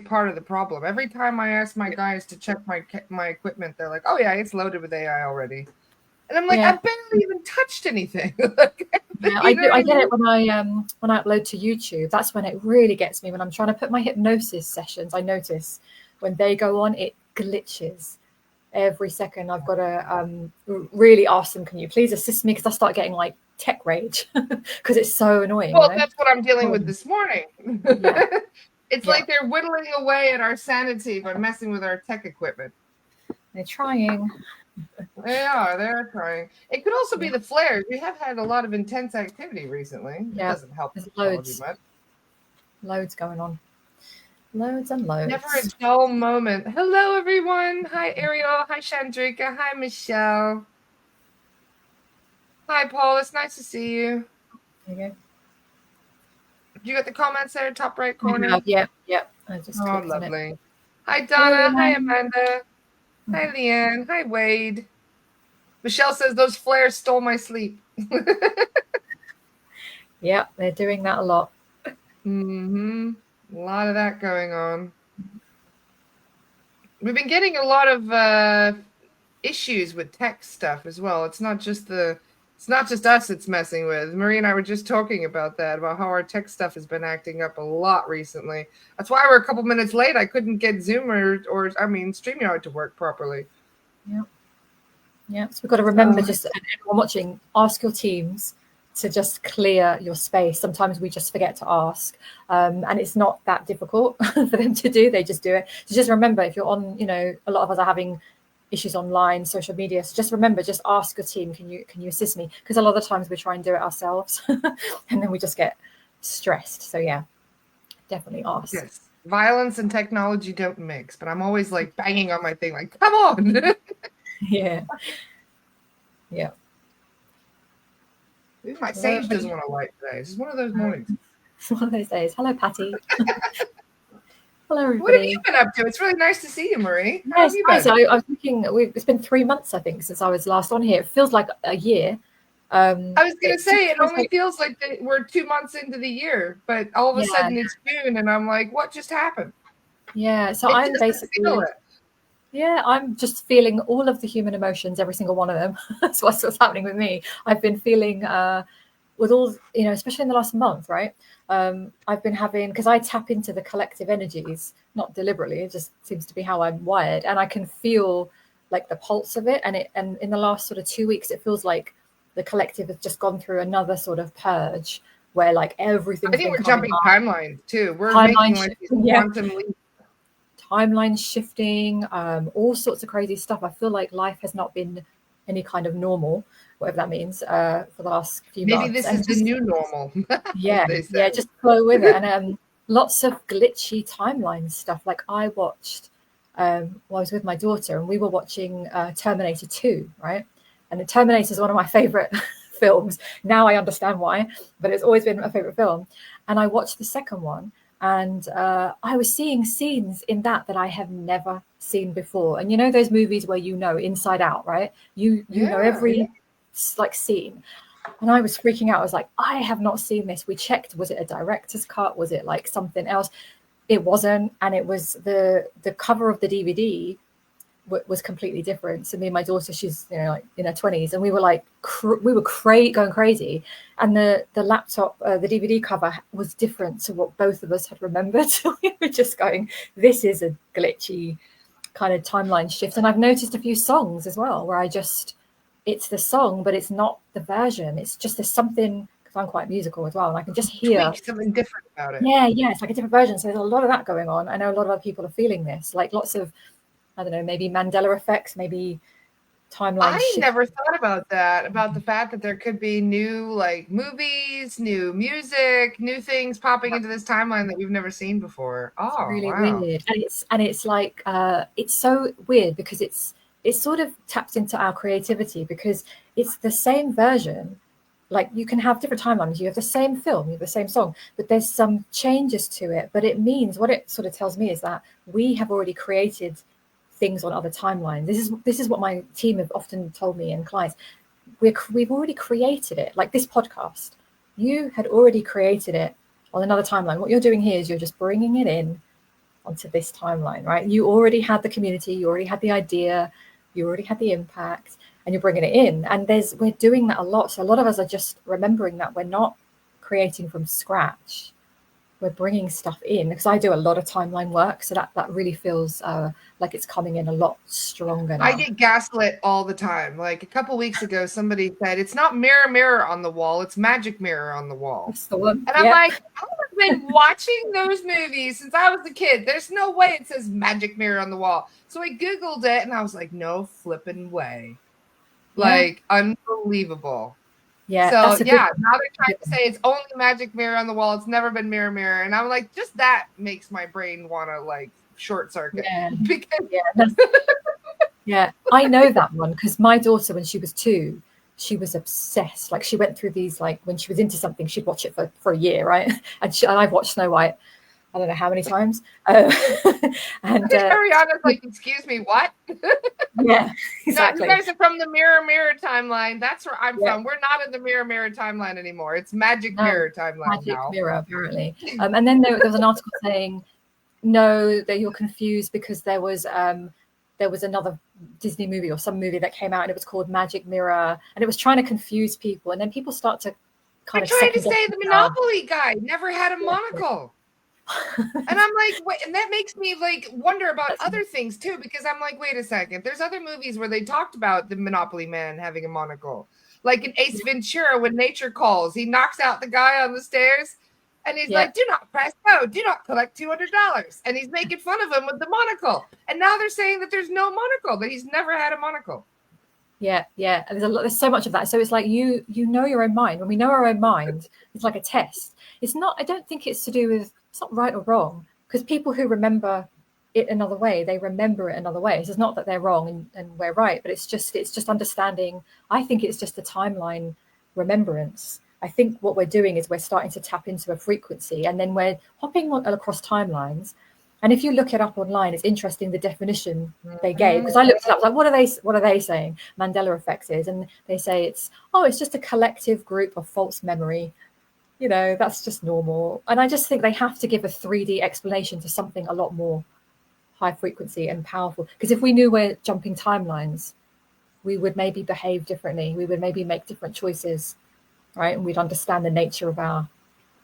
part of the problem. Every time I ask my guys to check my equipment, they're like, "Oh yeah, it's loaded with AI already," and I'm like, "I barely even touched anything." Yeah, I do. I get it when I upload to YouTube. That's when it really gets me. When I'm trying to put my hypnosis sessions, I notice when they go on, it glitches every second. I've got to really ask them, "Can you please assist me?" Because I start getting like tech rage because it's so annoying. Well, that's what I'm dealing with this morning. Yeah. It's like they're whittling away at our sanity by messing with our tech equipment. They're trying. They're trying. It could also be the flares. We have had a lot of intense activity recently. It doesn't help there's technology much. Loads going on. Loads and loads. Never a dull moment. Hello, everyone. Hi, Ariel. Hi, Chandrika. Hi, Michelle. Hi, Paul. It's nice to see you. There you go. You got the comments there, top right corner? Yeah. I just clicked lovely. on it. Hi, Donna. Hi, Amanda. Hi, Leanne. Hi, Wade. Michelle says those flares stole my sleep. Yeah, they're doing that a lot. A lot of that going on. We've been getting a lot of issues with tech stuff as well. It's not just us it's messing with. Marie and I were just talking about that, about how our tech stuff has been acting up a lot recently. That's why we're a couple minutes late. I couldn't get Zoom or StreamYard to work properly. Yeah. So we've got to remember, just everyone watching, ask your teams to just clear your space. Sometimes we just forget to ask, and it's not that difficult for them to do. They just do it. So just remember, if you're on, a lot of us are having issues online, social media. So just remember, just ask your team, can you assist me? Because a lot of the times we try and do it ourselves, and then we just get stressed. So yeah, definitely ask. Yes. Violence and technology don't mix, but I'm always like banging on my thing, like, come on. Yeah. Maybe my sage doesn't want to light today. It's just one of those mornings. It's one of those days. Hello, Patty. Hello, everybody. What have you been up to? It's really nice to see you, Marie. How have you been? So I was thinking, it's been 3 months, I think, since I was last on here. It feels like a year. I was going to say, it only feels like we're 2 months into the year, but all of a sudden it's June, and I'm like, what just happened? Yeah, so I'm basically... Yeah, I'm just feeling all of the human emotions, every single one of them. That's what's happening with me. I've been feeling with all, especially in the last month, right? I've been having, because I tap into the collective energies, not deliberately, it just seems to be how I'm wired. And I can feel like the pulse of it. And in the last sort of 2 weeks, it feels like the collective has just gone through another sort of purge where like everything. I think we're jumping timelines too. We're making like these quantum leaps. Timeline shifting, all sorts of crazy stuff. I feel like life has not been any kind of normal, whatever that means, for the last few months. Maybe this is the new normal. Yeah, just flow with it. And lots of glitchy timeline stuff. Like I watched, I was with my daughter and we were watching Terminator 2, right? And the Terminator is one of my favorite films. Now I understand why, but it's always been my favorite film. And I watched the second one. And I was seeing scenes in that I have never seen before. And those movies where inside out, right? You know every like scene. And I was freaking out. I was like, I have not seen this. We checked, was it a director's cut? Was it like something else? It wasn't. And it was the cover of the DVD was completely different. So me and my daughter, she's like in her 20s, and we were like going crazy, and the laptop, the DVD cover was different to what both of us had remembered. So we were just going, this is a glitchy kind of timeline shift. And I've noticed a few songs as well where it's the song, but it's not the version. It's just there's something, because I'm quite musical as well, and I can just hear something different about it. Yeah, it's like a different version. So there's a lot of that going on. I know a lot of other people are feeling this, like lots of, I don't know, maybe Mandela effects, maybe timeline shift. I never thought about that, about the fact that there could be new like movies, new music, new things popping into this timeline that we've never seen before. Oh, it's really weird. And it's like it's so weird because it's sort of tapped into our creativity, because it's the same version. Like you can have different timelines, you have the same film, you have the same song, but there's some changes to it. But it means, what it sort of tells me is that we have already created things on other timelines. This is what my team have often told me, and clients. We've already created it. Like this podcast, you had already created it on another timeline. What you're doing here is you're just bringing it in onto this timeline, right? You already had the community, you already had the idea, you already had the impact, and you're bringing it in. And we're doing that a lot. So a lot of us are just remembering that we're not creating from scratch. We're bringing stuff in, because I do a lot of timeline work. So that really feels like it's coming in a lot stronger now. I get gaslit all the time. Like a couple weeks ago, somebody said, it's not mirror, mirror on the wall. It's magic mirror on the wall. That's the one. And I'm like, I've been watching those movies since I was a kid. There's no way it says magic mirror on the wall. So I Googled it and I was like, no flipping way. Like, unbelievable. Yeah. So yeah, now they're trying to say it's only magic mirror on the wall. It's never been mirror, mirror. And I'm like, just that makes my brain want to like short circuit. Yeah. Because yeah, I know that one, because my daughter, when she was 2, she was obsessed. Like, she went through these, like, when she was into something, she'd watch it for a year, right? And I've watched Snow White, I don't know how many times. And Ariana's like, excuse me, what? Yeah, exactly. No, you guys are from the mirror, mirror timeline. That's where I'm from. We're not in the mirror, mirror timeline anymore. It's magic mirror timeline magic now. Mirror, apparently. And then there was an article saying, no, that you're confused, because there was another Disney movie or some movie that came out and it was called Magic Mirror, and it was trying to confuse people. And then people start to kind of trying to say the Monopoly guy never had a monocle. And I'm like, wait, and that makes me like wonder about other things too, because I'm like, wait a second, there's other movies where they talked about the Monopoly man having a monocle. Like in Ace Ventura, when nature calls, he knocks out the guy on the stairs. And he's like, do not press no, do not collect $200. And he's making fun of him with the monocle. And now they're saying that there's no monocle, that he's never had a monocle. Yeah. And there's so much of that. So it's like you know your own mind. When we know our own mind, it's like a test. It's not, I don't think it's to do with, it's not right or wrong. Because people who remember it another way, they remember it another way. So it's not that they're wrong and we're right, but it's just understanding. I think it's just a timeline remembrance. I think what we're doing is we're starting to tap into a frequency, and then we're hopping across timelines. And if you look it up online, it's interesting the definition they gave, because I looked it up. Like, what are they saying? Mandela effect is, and they say it's just a collective group of false memory. You know, that's just normal. And I just think they have to give a 3D explanation to something a lot more high frequency and powerful. Because if we knew we're jumping timelines, we would maybe behave differently. We would maybe make different choices. Right, and we'd understand the nature of our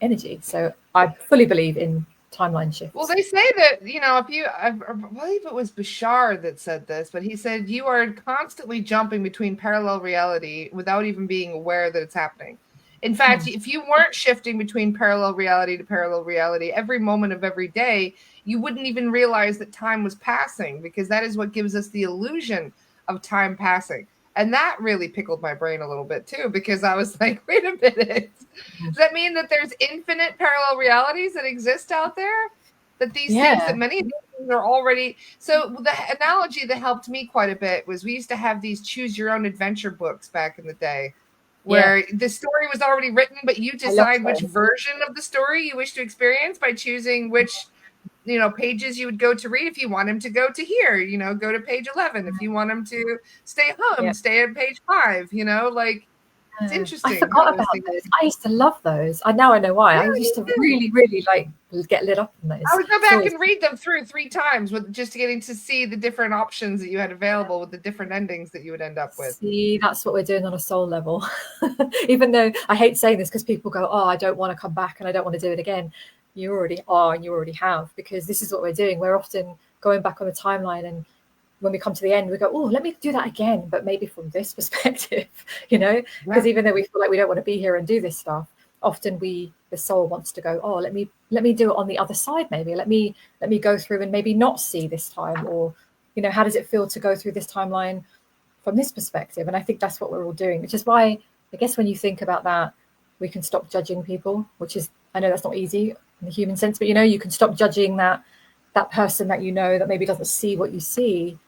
energy. So I fully believe in timeline shifts. Well, they say that, I believe it was Bashar that said this, but he said you are constantly jumping between parallel reality without even being aware that it's happening. In fact, if you weren't shifting between parallel reality to parallel reality every moment of every day, you wouldn't even realize that time was passing, because that is what gives us the illusion of time passing. And that really pickled my brain a little bit too, because I was like, wait a minute. Does that mean that there's infinite parallel realities that exist out there? That these things, that many of these things are already... So the analogy that helped me quite a bit was we used to have these choose your own adventure books back in the day, where the story was already written, but you decide which version of the story you wish to experience by choosing which pages you would go to read. If you want him to go to here, go to page 11. If you want him to stay home, stay at page 5, it's interesting. I forgot about those. I used to love those. Now I know why. I used to really, really get lit up in those. I would go back and read them through 3 times with just getting to see the different options that you had available with the different endings that you would end up with. See, that's what we're doing on a soul level. Even though I hate saying this, because people go, I don't want to come back and I don't want to do it again. You already are, and you already have, because this is what we're doing. We're often going back on the timeline, and when we come to the end, we go, let me do that again, but maybe from this perspective, because even though we feel like we don't want to be here and do this stuff, often the soul wants to go, let me do it on the other side. Maybe let me go through and maybe not see this time, or how does it feel to go through this timeline from this perspective? And I think that's what we're all doing, which is why I guess when you think about that, we can stop judging people, which is, I know that's not easy in the human sense, but you can stop judging that person that that maybe doesn't see what you see,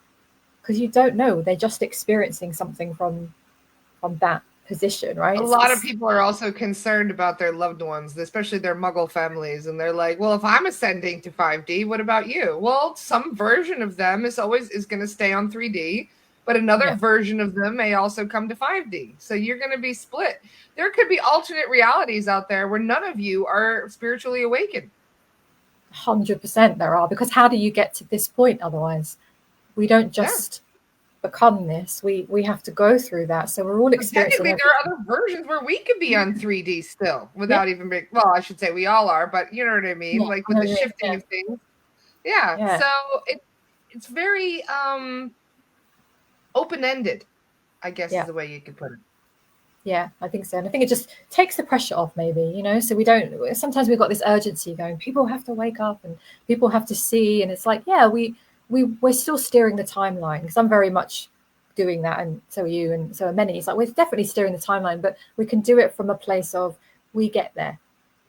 because you don't know, they're just experiencing something from that position, right? A lot of people are also concerned about their loved ones, especially their Muggle families, and they're like, well, if I'm ascending to 5D, what about you? Well, some version of them is going to stay on 3D, but another version of them may also come to 5D. So you're going to be split. There could be alternate realities out there where none of you are spiritually awakened. 100% there are, because how do you get to this point otherwise? We don't just become this. We have to go through that. So we're all experiencing. Technically, there are other versions where we could be on 3D still without even being. Well, I should say we all are, but you know what I mean. Like with the shifting of things. Yeah. So it's very open-ended, I guess is the way you could put it. Yeah, I think so. And I think it just takes the pressure off, maybe, you know, so we don't, sometimes we've got this urgency going, people have to wake up and people have to see. And it's like, yeah, we're still steering the timeline, because I'm very much doing that. And so are you, and so are many. It's like, we're definitely steering the timeline, but we can do it from a place of, we get there.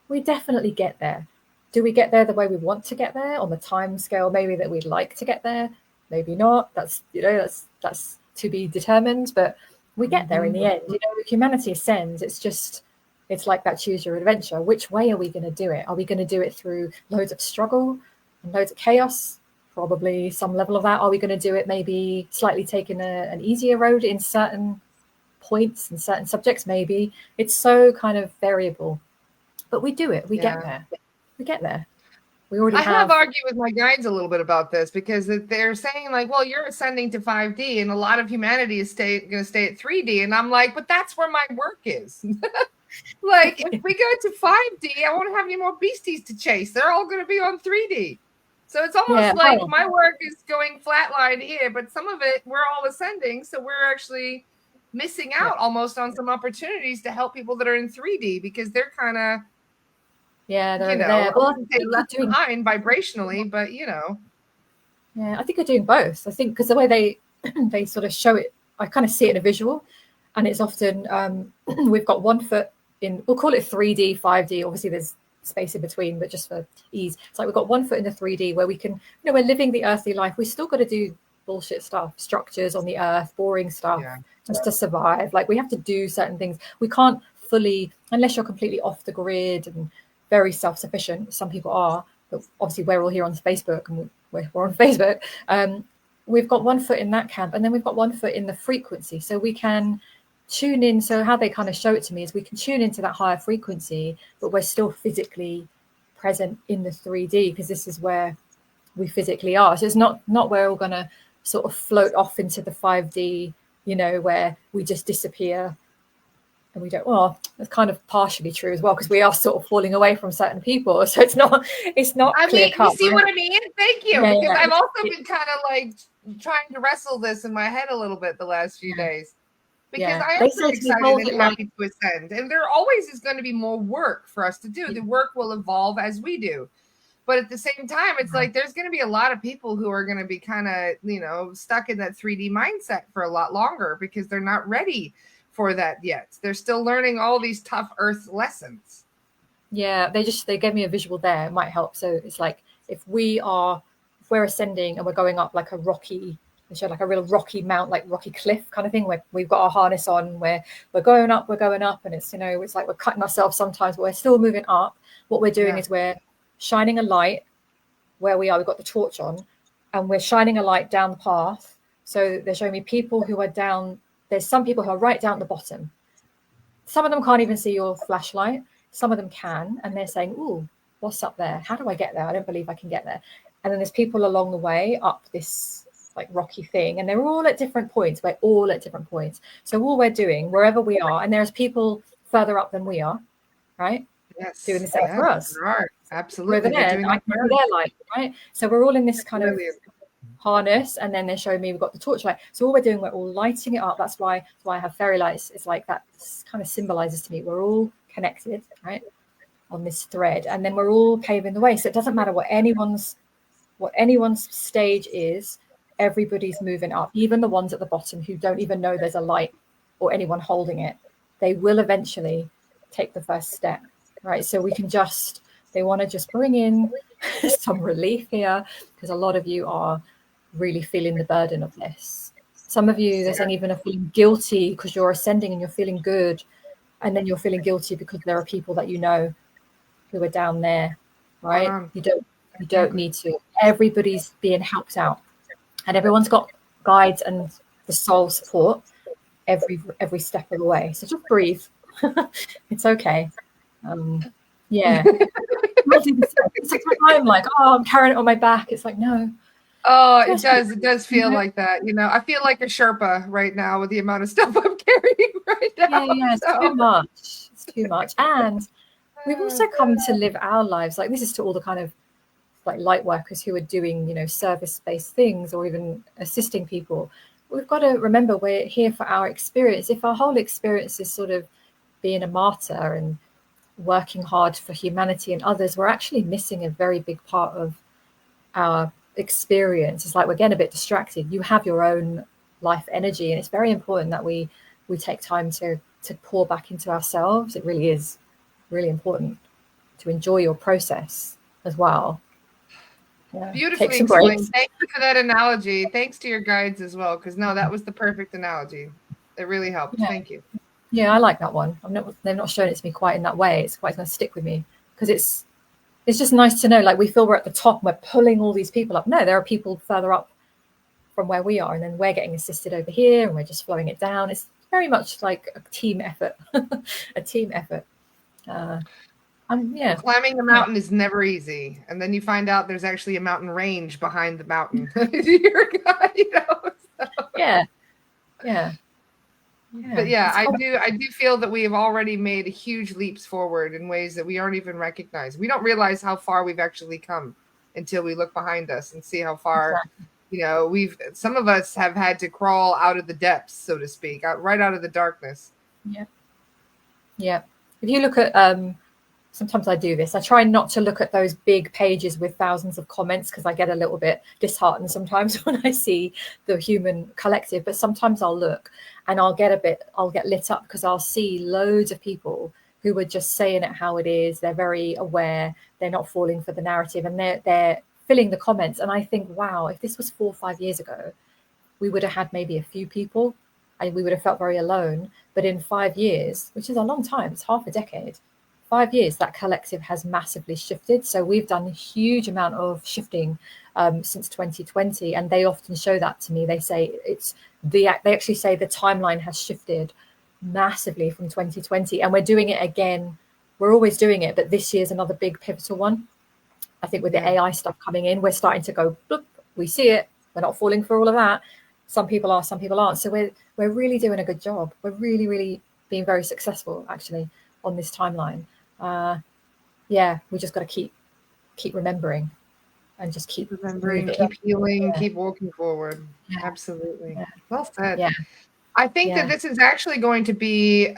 We definitely get there. Do we get there the way we want to get there on the time scale, maybe that we'd like to get there? Maybe not. That's, you know, that's to be determined, but we get there in the end. You know, humanity ascends. It's like that choose your adventure. Which way are we going to do it? Are we going to do it through loads of struggle and loads of chaos? Probably some level of that. Are we going to do it maybe slightly taking an easier road in certain points and certain subjects? Maybe. It's so kind of variable. But we do it. We get there. We get there. I have argued with my guides a little bit about this, because they're saying like, well, you're ascending to 5D and a lot of humanity is going to stay at 3D. And I'm like, but that's where my work is. Like, if we go to 5D, I won't have any more beasties to chase. They're all going to be on 3D. So it's almost like my work is going flatline here, but some of it, we're all ascending. So we're actually missing out almost on some opportunities to help people that are in 3D, because they're kind of, they're there. Well, they left behind vibrationally, but you know. Yeah, I think they're doing both. I think because the way they sort of show it, I kind of see it in a visual, and it's often we've got 1 foot in, we'll call it 3D, 5D. Obviously, there's space in between, but just for ease, it's like we've got 1 foot in the 3D where we can, you know, we're living the earthly life. We still got to do bullshit stuff, structures on the earth, boring stuff, just to survive. Like, we have to do certain things. We can't fully, unless you're completely off the grid and very self-sufficient. Some people are, but obviously we're all here on Facebook, and we're on Facebook. We've got 1 foot in that camp, and then we've got 1 foot in the frequency, so we can tune in. So how they kind of show it to me is we can tune into that higher frequency, but we're still physically present in the 3D, because this is where we physically are. So it's not where we're going to sort of float off into the 5D, you know, where we just disappear. And we don't, well, that's kind of partially true as well, because we are sort of falling away from certain people. So it's not I clear mean, cut. You see what I mean? Thank you. Because I've also been kind of like trying to wrestle this in my head a little bit the last few days. Because I am pretty excited and happy to ascend. And there always is going to be more work for us to do. The work will evolve as we do. But at the same time, it's like there's going to be a lot of people who are going to be kind of, you know, stuck in that 3D mindset for a lot longer, because they're not ready for that yet. They're still learning all these tough earth lessons. Yeah, they gave me a visual there. It might help. So it's like if we're ascending and we're going up like a rocky, they showed like a real rocky mount, like rocky cliff kind of thing, where we've got our harness on, where we're going up, and it's, you know, it's like we're cutting ourselves sometimes, but we're still moving up. What we're doing is we're shining a light where we are. We've got the torch on, and we're shining a light down the path. So they're showing me people who are down. There's some people who are right down at the bottom. Some of them can't even see your flashlight. Some of them can. And they're saying, ooh, what's up there? How do I get there? I don't believe I can get there. And then there's people along the way up this like rocky thing. And they're all at different points. We're all at different points. So all we're doing, wherever we are, and there's people further up than we are, right? Yes. Doing the same for us. Right. Absolutely. Over there, I can see their light, right? So we're all in this kind of harness, and then they're showing me we've got the torchlight. So all we're doing, we're all lighting it up. That's why I have fairy lights. It's like that kind of symbolizes to me we're all connected, right, on this thread, and then we're all paving the way. So it doesn't matter what anyone's stage is. Everybody's moving up, even the ones at the bottom who don't even know there's a light or anyone holding it. They will eventually take the first step, right? So they want to just bring in some relief here, because a lot of you are really feeling the burden of this. Some of you, there's even a feeling guilty because you're ascending and you're feeling good, and then you're feeling guilty because there are people that you know who are down there, right? You don't need to. Everybody's being helped out, and everyone's got guides and the soul support every step of the way. So just breathe. It's okay. Yeah. Sometimes I'm like, oh, I'm carrying it on my back. It's like, no. Oh, it does. It does feel like that. I feel like a Sherpa right now with the amount of stuff I'm carrying right now. Yeah, it's too much. It's too much. And we've also come to live our lives. Like, this is to all the kind of like light workers who are doing, service-based things or even assisting people. We've got to remember we're here for our experience. If our whole experience is sort of being a martyr and working hard for humanity and others, we're actually missing a very big part of our experience. It's like we're getting a bit distracted. You have your own life energy, and it's very important that we take time to pour back into ourselves. It really is really important to enjoy your process as well. Yeah. Beautifully Take some explained. breaks. Thank you for that analogy. Thanks to your guides as well, because no, that was the perfect analogy. It really helped. Yeah. Thank you. Yeah, I like that one. They've not shown it to me quite in that way. It's quite going to stick with me because it's just nice to know. Like, we feel we're at the top and we're pulling all these people up. No, there are people further up from where we are, and then we're getting assisted over here, and we're just flowing it down. It's very much like a team effort. A team effort. Yeah. Climbing a mountain is never easy, and then you find out there's actually a mountain range behind the mountain. You're, so. Yeah. But yeah, I do feel that we have already made huge leaps forward in ways that we aren't even recognized. We don't realize how far we've actually come until we look behind us and see how far, some of us have had to crawl out of the depths, so to speak, right out of the darkness. Yeah. If you look at, sometimes I do this. I try not to look at those big pages with thousands of comments because I get a little bit disheartened sometimes when I see the human collective. But sometimes I'll look and I'll get lit up because I'll see loads of people who are just saying it how it is. They're very aware. They're not falling for the narrative, and they're filling the comments. And I think, wow, if this was 4 or 5 years ago, we would have had maybe a few people and we would have felt very alone. But in 5 years, which is a long time, it's half a decade, 5 years, that collective has massively shifted. So we've done a huge amount of shifting since 2020, and they often show that to me. They say they actually say the timeline has shifted massively from 2020, and we're doing it again. We're always doing it, but this year's another big pivotal one. I think with the AI stuff coming in, we're starting to go, bloop, we see it. We're not falling for all of that. Some people are, some people aren't. So we're really doing a good job. We're really, really being very successful actually on this timeline. We just got to keep remembering and just keep remembering, keep healing, keep walking forward. Absolutely. Well said. I think that this is actually going to be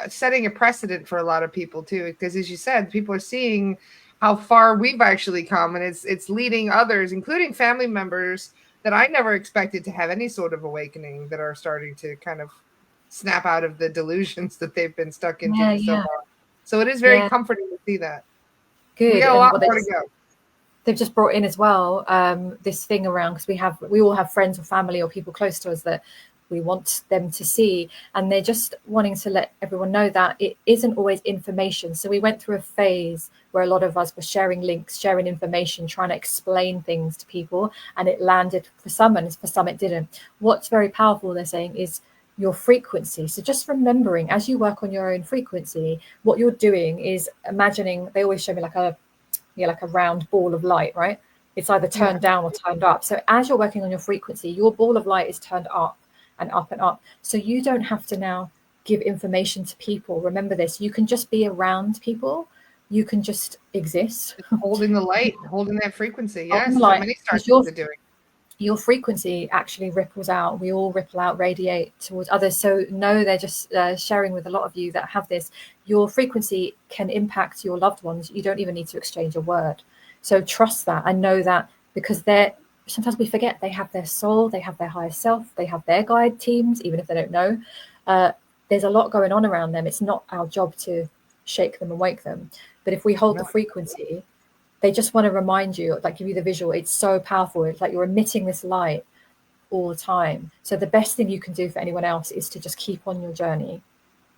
setting a precedent for a lot of people too, because as you said, people are seeing how far we've actually come, and it's leading others, including family members that I never expected to have any sort of awakening, that are starting to kind of snap out of the delusions that they've been stuck into for so long. So it is very comforting to see that. Good. We got a lot more to go. They've just brought in as well this thing around, because we all have friends or family or people close to us that we want them to see, and they're just wanting to let everyone know that it isn't always information. So we went through a phase where a lot of us were sharing links, sharing information, trying to explain things to people, and it landed for some, and for some it didn't. What's very powerful, they're saying, is your frequency. So just remembering, as you work on your own frequency, what you're doing is imagining, they always show me like a round ball of light, right? It's either turned down or turned up. So as you're working on your frequency, your ball of light is turned up and up and up. So you don't have to now give information to people. Remember this, you can just be around people. You can just exist. Holding the light, holding that frequency. Yes, so many started doing. Your frequency actually ripples out. We all ripple out, radiate towards others. So no, they're just sharing with a lot of you that have this. Your frequency can impact your loved ones. You don't even need to exchange a word. So trust that and know that, because sometimes we forget they have their soul, they have their higher self, they have their guide teams, even if they don't know. There's a lot going on around them. It's not our job to shake them and wake them. But if we hold the frequency, they just want to remind you, like give you the visual. It's so powerful. It's like you're emitting this light all the time. So the best thing you can do for anyone else is to just keep on your journey,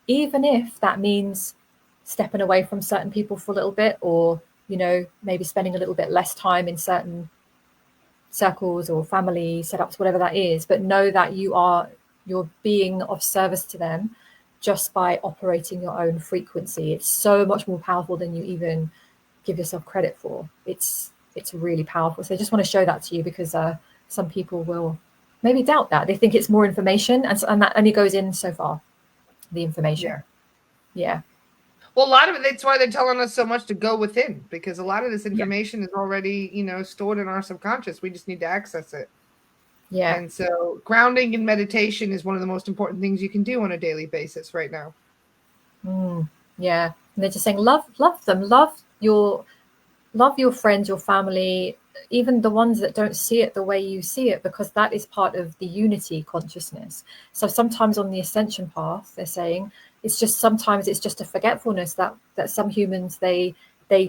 even if that means stepping away from certain people for a little bit, or, maybe spending a little bit less time in certain circles or family setups, whatever that is. But know that you're being of service to them just by operating your own frequency. It's so much more powerful than you even give yourself credit for. It's really powerful. So I just want to show that to you, because some people will maybe doubt that. They think it's more information, and that only goes in so far, the information. Yeah. Well, a lot of it, that's why they're telling us so much to go within, because a lot of this information is already, stored in our subconscious. We just need to access it. Yeah. And so grounding and meditation is one of the most important things you can do on a daily basis right now. Yeah. And they're just saying, love them, love your friends, your family, even the ones that don't see it the way you see it, because that is part of the unity consciousness. So sometimes on the ascension path, they're saying sometimes it's just a forgetfulness that some humans, they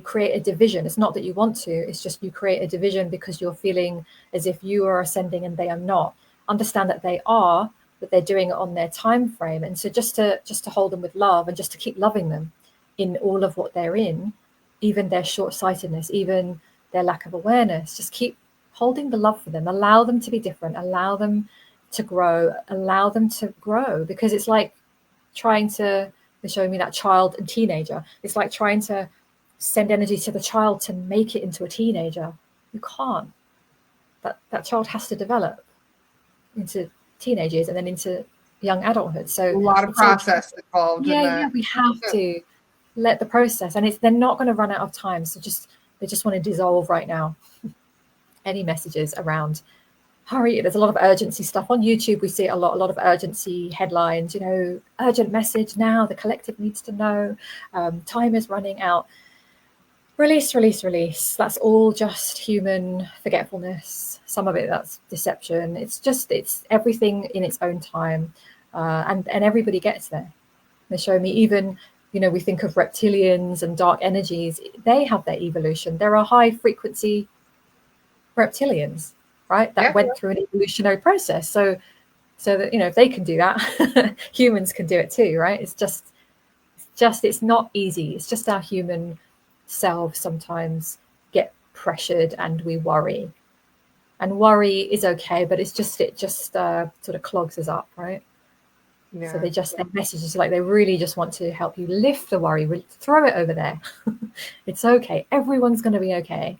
create a division. It's not that you want to, it's just you create a division because you're feeling as if you are ascending and they are not. Understand that they are, but they're doing it on their time frame. And so just to hold them with love, and just to keep loving them in all of what they're in, even their short-sightedness, even their lack of awareness, just keep holding the love for them. Allow them to be different, allow them to grow, because it's like trying to, they're showing me that child and teenager, it's like trying to send energy to the child to make it into a teenager. You can't. That child has to develop into teenagers and then into young adulthood. So a lot of process involved in that. Yeah, we have to let the process, and they're not going to run out of time. So they just want to dissolve right now. Any messages around hurry? There's a lot of urgency stuff on YouTube. We see it a lot of urgency headlines, urgent message now, the collective needs to know, time is running out. Release. That's all just human forgetfulness. Some of it, that's deception. It's everything in its own time. And everybody gets there. They show me, even, we think of reptilians and dark energies. They have their evolution. There are high frequency reptilians, right? That went through an evolutionary process. So that, if they can do that, humans can do it too, right? It's not easy. It's just our human selves sometimes get pressured and we worry. And worry is okay, but it just sort of clogs us up, right? Yeah. So their message is like, they really just want to help you lift the worry, throw it over there. It's okay. Everyone's going to be okay.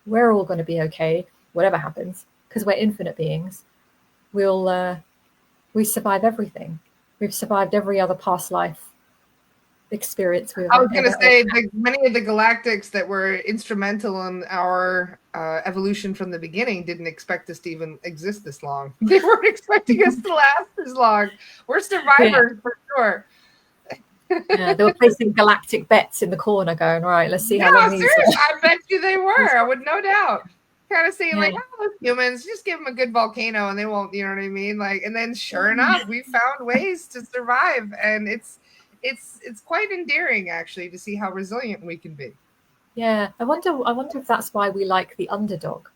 We're all going to be okay, whatever happens, because we're infinite beings. We survive everything. We've survived every other past life experience. I was going to say, many of the galactics that were instrumental in our evolution from the beginning didn't expect us to even exist this long. They weren't expecting us to last as long. We're survivors for sure. Yeah, they were placing galactic bets in the corner, going, right, let's see how long these. I bet you they were. I would, no doubt. Kind of saying like, oh, humans, just give them a good volcano and they won't, you know what I mean? Like, and then sure enough, we found ways to survive, and it's quite endearing, actually, to see how resilient we can be. Yeah, I wonder if that's why we like the underdog.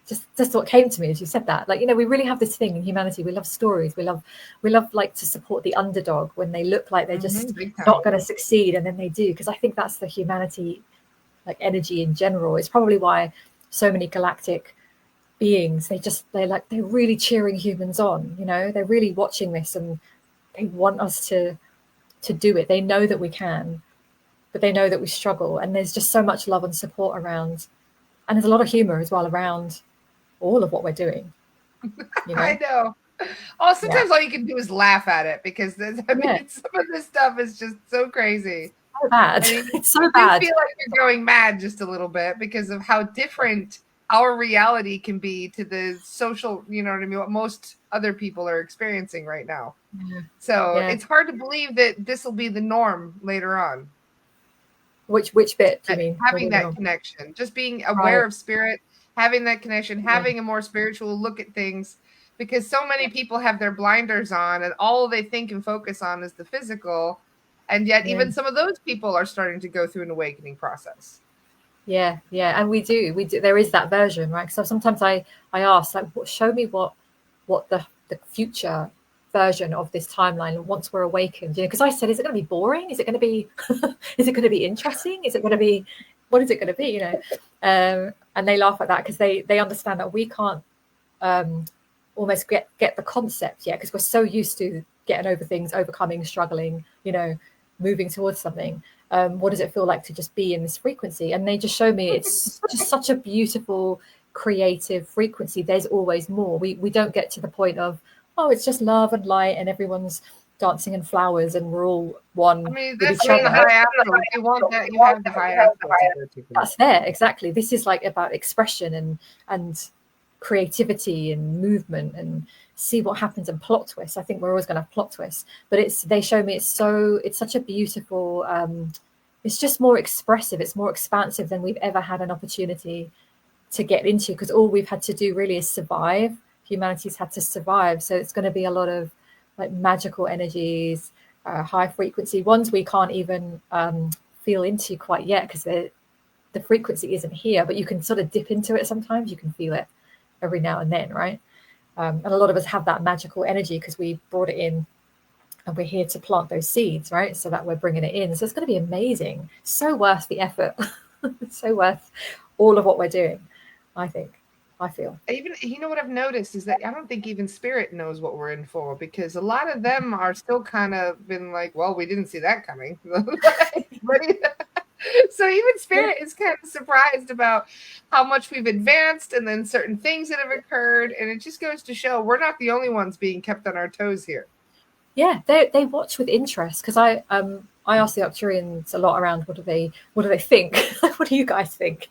Just what came to me as you said that. Like, we really have this thing in humanity. We love stories. We love like to support the underdog when they look like they're just not going to succeed, and then they do. Because I think that's the humanity, like, energy in general. It's probably why so many galactic beings, they're really cheering humans on. They're really watching this and they want us to do it. They know that we can, but they know that we struggle, and there's just so much love and support around, and there's a lot of humor as well around all of what we're doing. I know. Oh, sometimes all you can do is laugh at it, because some of this stuff is just so crazy. So bad. It's so bad. I feel like you're going mad just a little bit because of how different our reality can be to the social, you know what I mean, what most other people are experiencing right now. So it's hard to believe that this will be the norm later on. Which bit do you mean? Having that connection, just being aware of spirit, having that connection, having a more spiritual look at things, because so many people have their blinders on and all they think and focus on is the physical. And yet even some of those people are starting to go through an awakening process. Yeah. And we do. There is that version, right? So sometimes I ask, like, show me what the future version of this timeline once we're awakened. Because I said, is it going to be boring? Is it going to be is it going to be interesting? Is it going to be, what is it going to be? And they laugh at that, because they understand that we can't almost get the concept yet, because we're so used to getting over things, overcoming, struggling, moving towards something. What does it feel like to just be in this frequency? And they just show me it's just such a beautiful, creative frequency. There's always more. We don't get to the point of, oh, it's just love and light and everyone's dancing in flowers and we're all one I mean, with that's each the other. high astral. If you want that, you have the high astral to go to. That's there, exactly. This is like about expression and creativity and movement and see what happens and plot twists. I think we're always going to have plot twists, but they show me it's such a beautiful, it's just more expressive, it's more expansive than we've ever had an opportunity to get into, because all we've had to do really is survive. Humanity's had to survive, so it's going to be a lot of like magical energies, high frequency ones we can't even feel into quite yet because the frequency isn't here, but you can sort of dip into it sometimes. You can feel it every now and then, right? And a lot of us have that magical energy because we brought it in and we're here to plant those seeds, right? So that we're bringing it in. So it's going to be amazing. So worth the effort. So worth all of what we're doing, I think. I feel. Even, you know what I've noticed is that I don't think even spirit knows what we're in for, because a lot of them are still kind of been like, well, we didn't see that coming. So even spirit is kind of surprised about how much we've advanced and then certain things that have occurred. And it just goes to show we're not the only ones being kept on our toes here. Yeah, they watch with interest, because I ask the Arcturians a lot around what do they think? What do you guys think,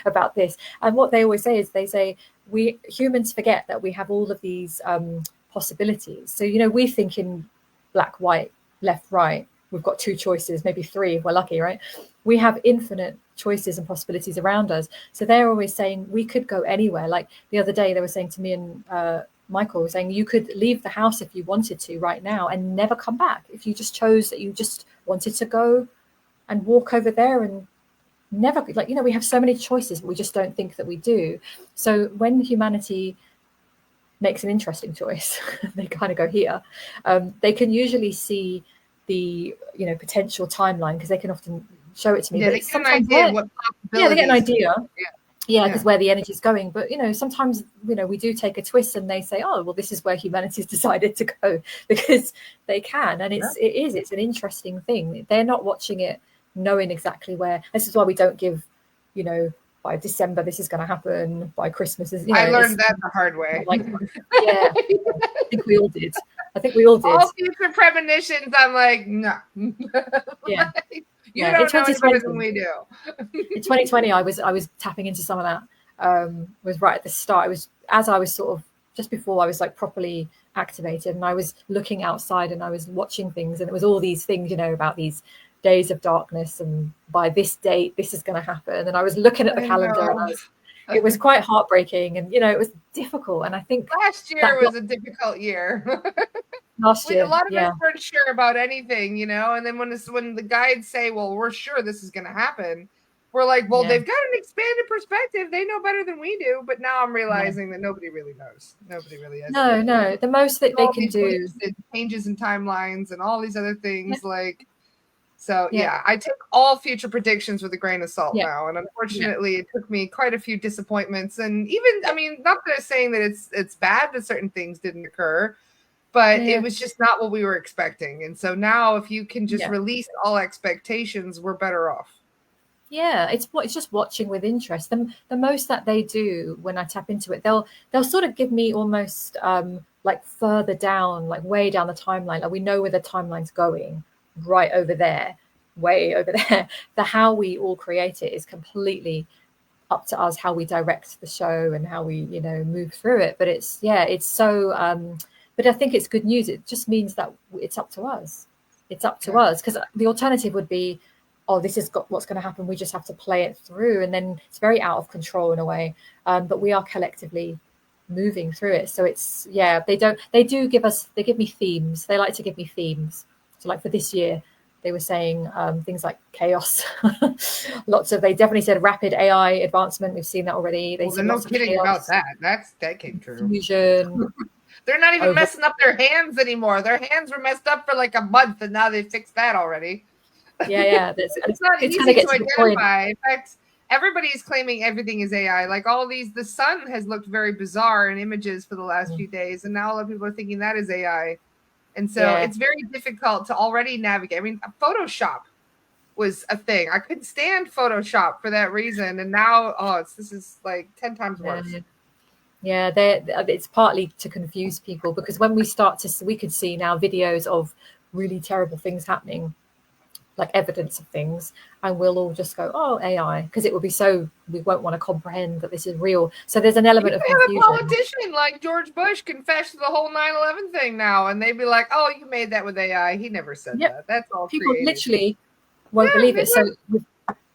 about this? And what they always say is they say we humans forget that we have all of these possibilities. So we think in black, white, left, right. We've got two choices, maybe three if we're lucky, right? We have infinite choices and possibilities around us. So they're always saying we could go anywhere. Like the other day, they were saying to me and Michael was saying you could leave the house if you wanted to right now and never come back if you just chose that you just wanted to go and walk over there and never, like, we have so many choices, but we just don't think that we do. So when humanity makes an interesting choice, they kind of go here, they can usually see the potential timeline, because they can often show it to me. Yeah, they get an idea what possibilities. Yeah, they get an idea. Yeah, because where the energy is going. But sometimes we do take a twist and they say, oh well, this is where humanity's decided to go, because they can. And it's an interesting thing. They're not watching it knowing exactly where. This is why we don't give by December this is going to happen, by Christmas I learned that the hard way. Yeah, I think we all did. All future premonitions, I'm like, no. Yeah. You don't know any better than we do. In 2020, I was tapping into some of that. Was right at the start. It was as I was sort of just before I was like properly activated, and I was looking outside and I was watching things, and it was all these things, about these days of darkness, and by this date this is going to happen. And I was looking at the calendar, and it was quite heartbreaking, and it was difficult. And I think last year was a difficult year. Last year, a lot of us weren't sure about anything, and then when the guides say, well, we're sure this is going to happen, we're like, well, they've got an expanded perspective, they know better than we do. But now I'm realizing that nobody really knows. Nobody really has. No, the most that they can do changes in timelines and all these other things. So I take all future predictions with a grain of salt now. And unfortunately, it took me quite a few disappointments. And even, not that I'm saying that it's bad that certain things didn't occur, but it was just not what we were expecting. And so now if you can just release all expectations, we're better off. Yeah, it's just watching with interest. The most that they do when I tap into it, they'll sort of give me almost like further down, like way down the timeline. Like we know where the timeline's going, right over there, way over there. The how we all create it is completely up to us, how we direct the show and how we move through it. But it's so but I think it's good news. It just means that it's up to us. It's up to us, because the alternative would be, oh, this is what's going to happen, we just have to play it through, and then it's very out of control in a way. But we are collectively moving through it. So it's they give me themes. They like to give me themes. So like for this year, they were saying things like chaos. They definitely said rapid AI advancement. We've seen that already. They're no kidding about that. That came true. Confusion. They're not even messing up their hands anymore. Their hands were messed up for like a month, and now they fixed that already. Yeah. It's not easy to identify. In fact, everybody's claiming everything is AI. Like all these, the sun has looked very bizarre in images for the last few days, and now a lot of people are thinking that is AI. And so it's very difficult to already navigate. I mean, Photoshop was a thing. I couldn't stand Photoshop for that reason. And now, this is like 10 times worse. Yeah, it's partly to confuse people, because when we could see now videos of really terrible things happening, like evidence of things, and we'll all just go, oh, AI, because it will be so, we won't want to comprehend that this is real. So there's an element of confusion. A politician like George Bush confessed to the whole 9/11 thing now, and they'd be like, oh, you made that with AI. He never said that. That's all people created. Literally won't believe it. So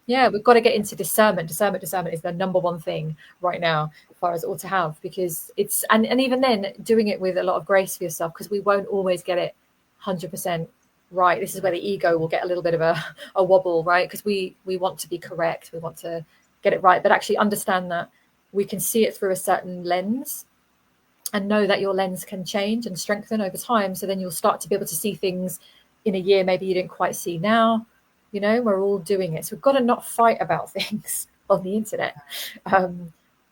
we've got to get into discernment. Discernment is the number one thing right now, as far as it ought to have, because it's, and even then, doing it with a lot of grace for yourself, because we won't always get it 100% right. This is where the ego will get a little bit of a wobble, right? Because we want to be correct, we want to get it right, but actually understand that we can see it through a certain lens, and know that your lens can change and strengthen over time. So then you'll start to be able to see things in a year maybe you didn't quite see now. You know, we're all doing it. So we've got to not fight about things on the internet,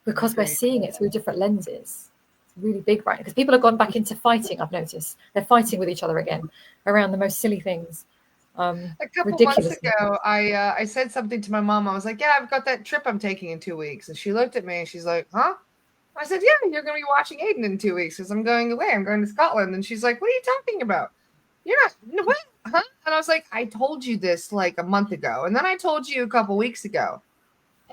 because we're seeing it through different lenses. It's really big, right? Because people have gone back into fighting. I've noticed they're fighting with each other again around the most silly things. A couple months ago, I said something to my mom. I was like, yeah, I've got that trip I'm taking in 2 weeks. And she looked at me and she's like, huh? I said, yeah, you're going to be watching Aiden in 2 weeks because I'm going away. I'm going to Scotland. And she's like, what are you talking about? You're not, what? Huh? And I was like, I told you this like a month ago. And then I told you a couple weeks ago.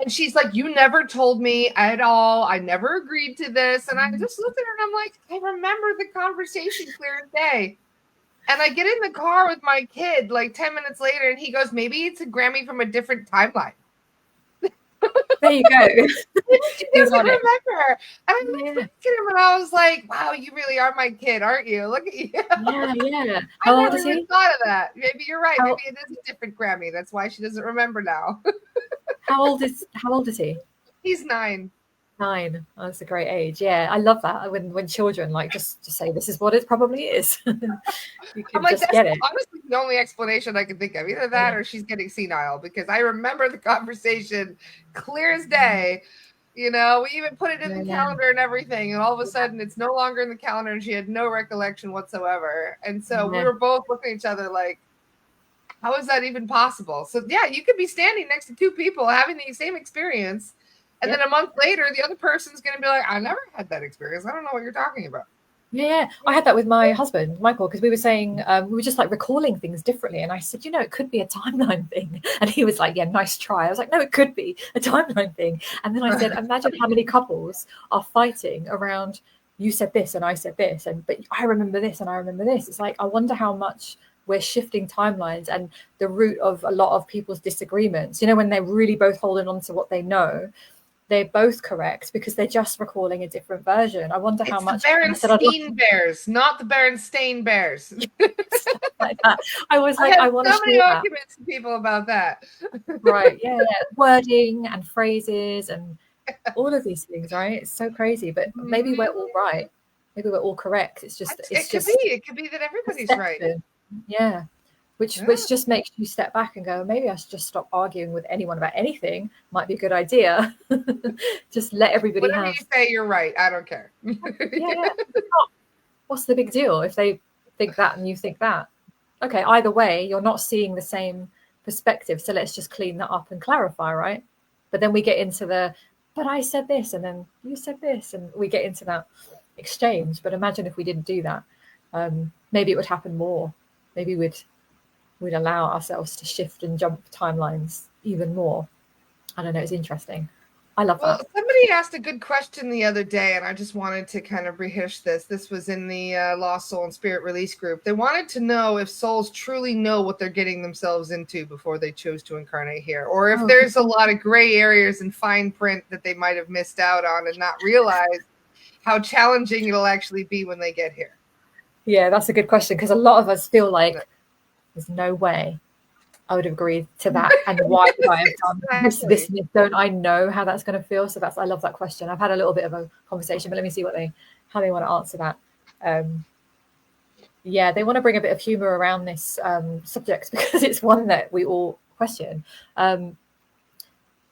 And she's like, you never told me at all. I never agreed to this. And I just looked at her and I'm like, I remember the conversation clear as day. And I get in the car with my kid like 10 minutes later and he goes, maybe it's a Grammy from a different timeline. There you go. She doesn't remember. And I looked at him and I was like, wow, you really are my kid, aren't you? Look at you. Yeah. I never even thought of that. Maybe you're right. Maybe it is a different Grammy. That's why she doesn't remember now. How old is he? He's 9. 9. Oh, that's a great age. Yeah, I love that when children like just say this is what it probably is. You can I'm like, just that's get it. honestly the only explanation I can think of. Either that or she's getting senile, because I remember the conversation clear as day. You know, we even put it in the calendar and everything, and all of a sudden it's no longer in the calendar and she had no recollection whatsoever. And so we were both looking at each other like, how is that even possible? So yeah, you could be standing next to 2 people having the same experience. And then a month later, the other person's going to be like, I never had that experience. I don't know what you're talking about. Yeah, I had that with my husband, Michael, because we were saying, we were just like recalling things differently. And I said, it could be a timeline thing. And he was like, yeah, nice try. I was like, no, it could be a timeline thing. And then I said, imagine how many couples are fighting around, you said this and I said this, but I remember this and I remember this. It's like, I wonder how much we're shifting timelines and the root of a lot of people's disagreements. When they're really both holding on to what they know, they're both correct because they're just recalling a different version. I wonder how much. The Berenstain Bears, not the Berenstain Bears. Like that. I was like, I want to so many arguments with people about that. Right? Yeah. Wording and phrases and all of these things. Right? It's so crazy, but maybe we're all right. Maybe we're all correct. It could be that everybody's right. Yeah. Which just makes you step back and go, maybe I should just stop arguing with anyone about anything. Might be a good idea. Just let everybody Whatever you say, you're right. I don't care. Yeah. What's the big deal if they think that and you think that? Okay, either way, you're not seeing the same perspective. So let's just clean that up and clarify, right? But then we get into but I said this and then you said this, and we get into that exchange. But imagine if we didn't do that. Maybe it would happen more. Maybe we'd allow ourselves to shift and jump timelines even more. I don't know. It's interesting. I love that. Somebody asked a good question the other day, and I just wanted to kind of rehash this. This was in the Lost Soul and Spirit Release group. They wanted to know if souls truly know what they're getting themselves into before they chose to incarnate here, or if there's a lot of gray areas and fine print that they might have missed out on and not realized how challenging it'll actually be when they get here. Yeah, that's a good question, because a lot of us feel like there's no way I would have agreed to that, and why would I have done this? Don't I know how that's going to feel? So I love that question. I've had a little bit of a conversation, but let me see how they want to answer that. Yeah, they want to bring a bit of humor around this subject because it's one that we all question.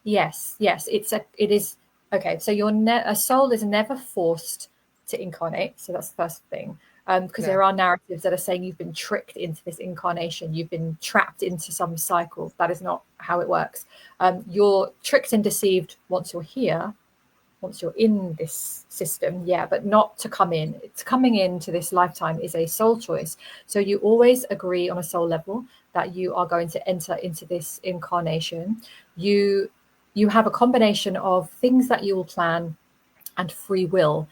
Yes, it is. Okay, so a soul is never forced to incarnate. So that's the first thing. because there are narratives that are saying you've been tricked into this incarnation, you've been trapped into some cycle. That is not how it works. You're tricked and deceived once you're here, once you're in this system, but not to come in. It's coming into this lifetime is a soul choice. So you always agree on a soul level that you are going to enter into this incarnation. You have a combination of things that you will plan and free will,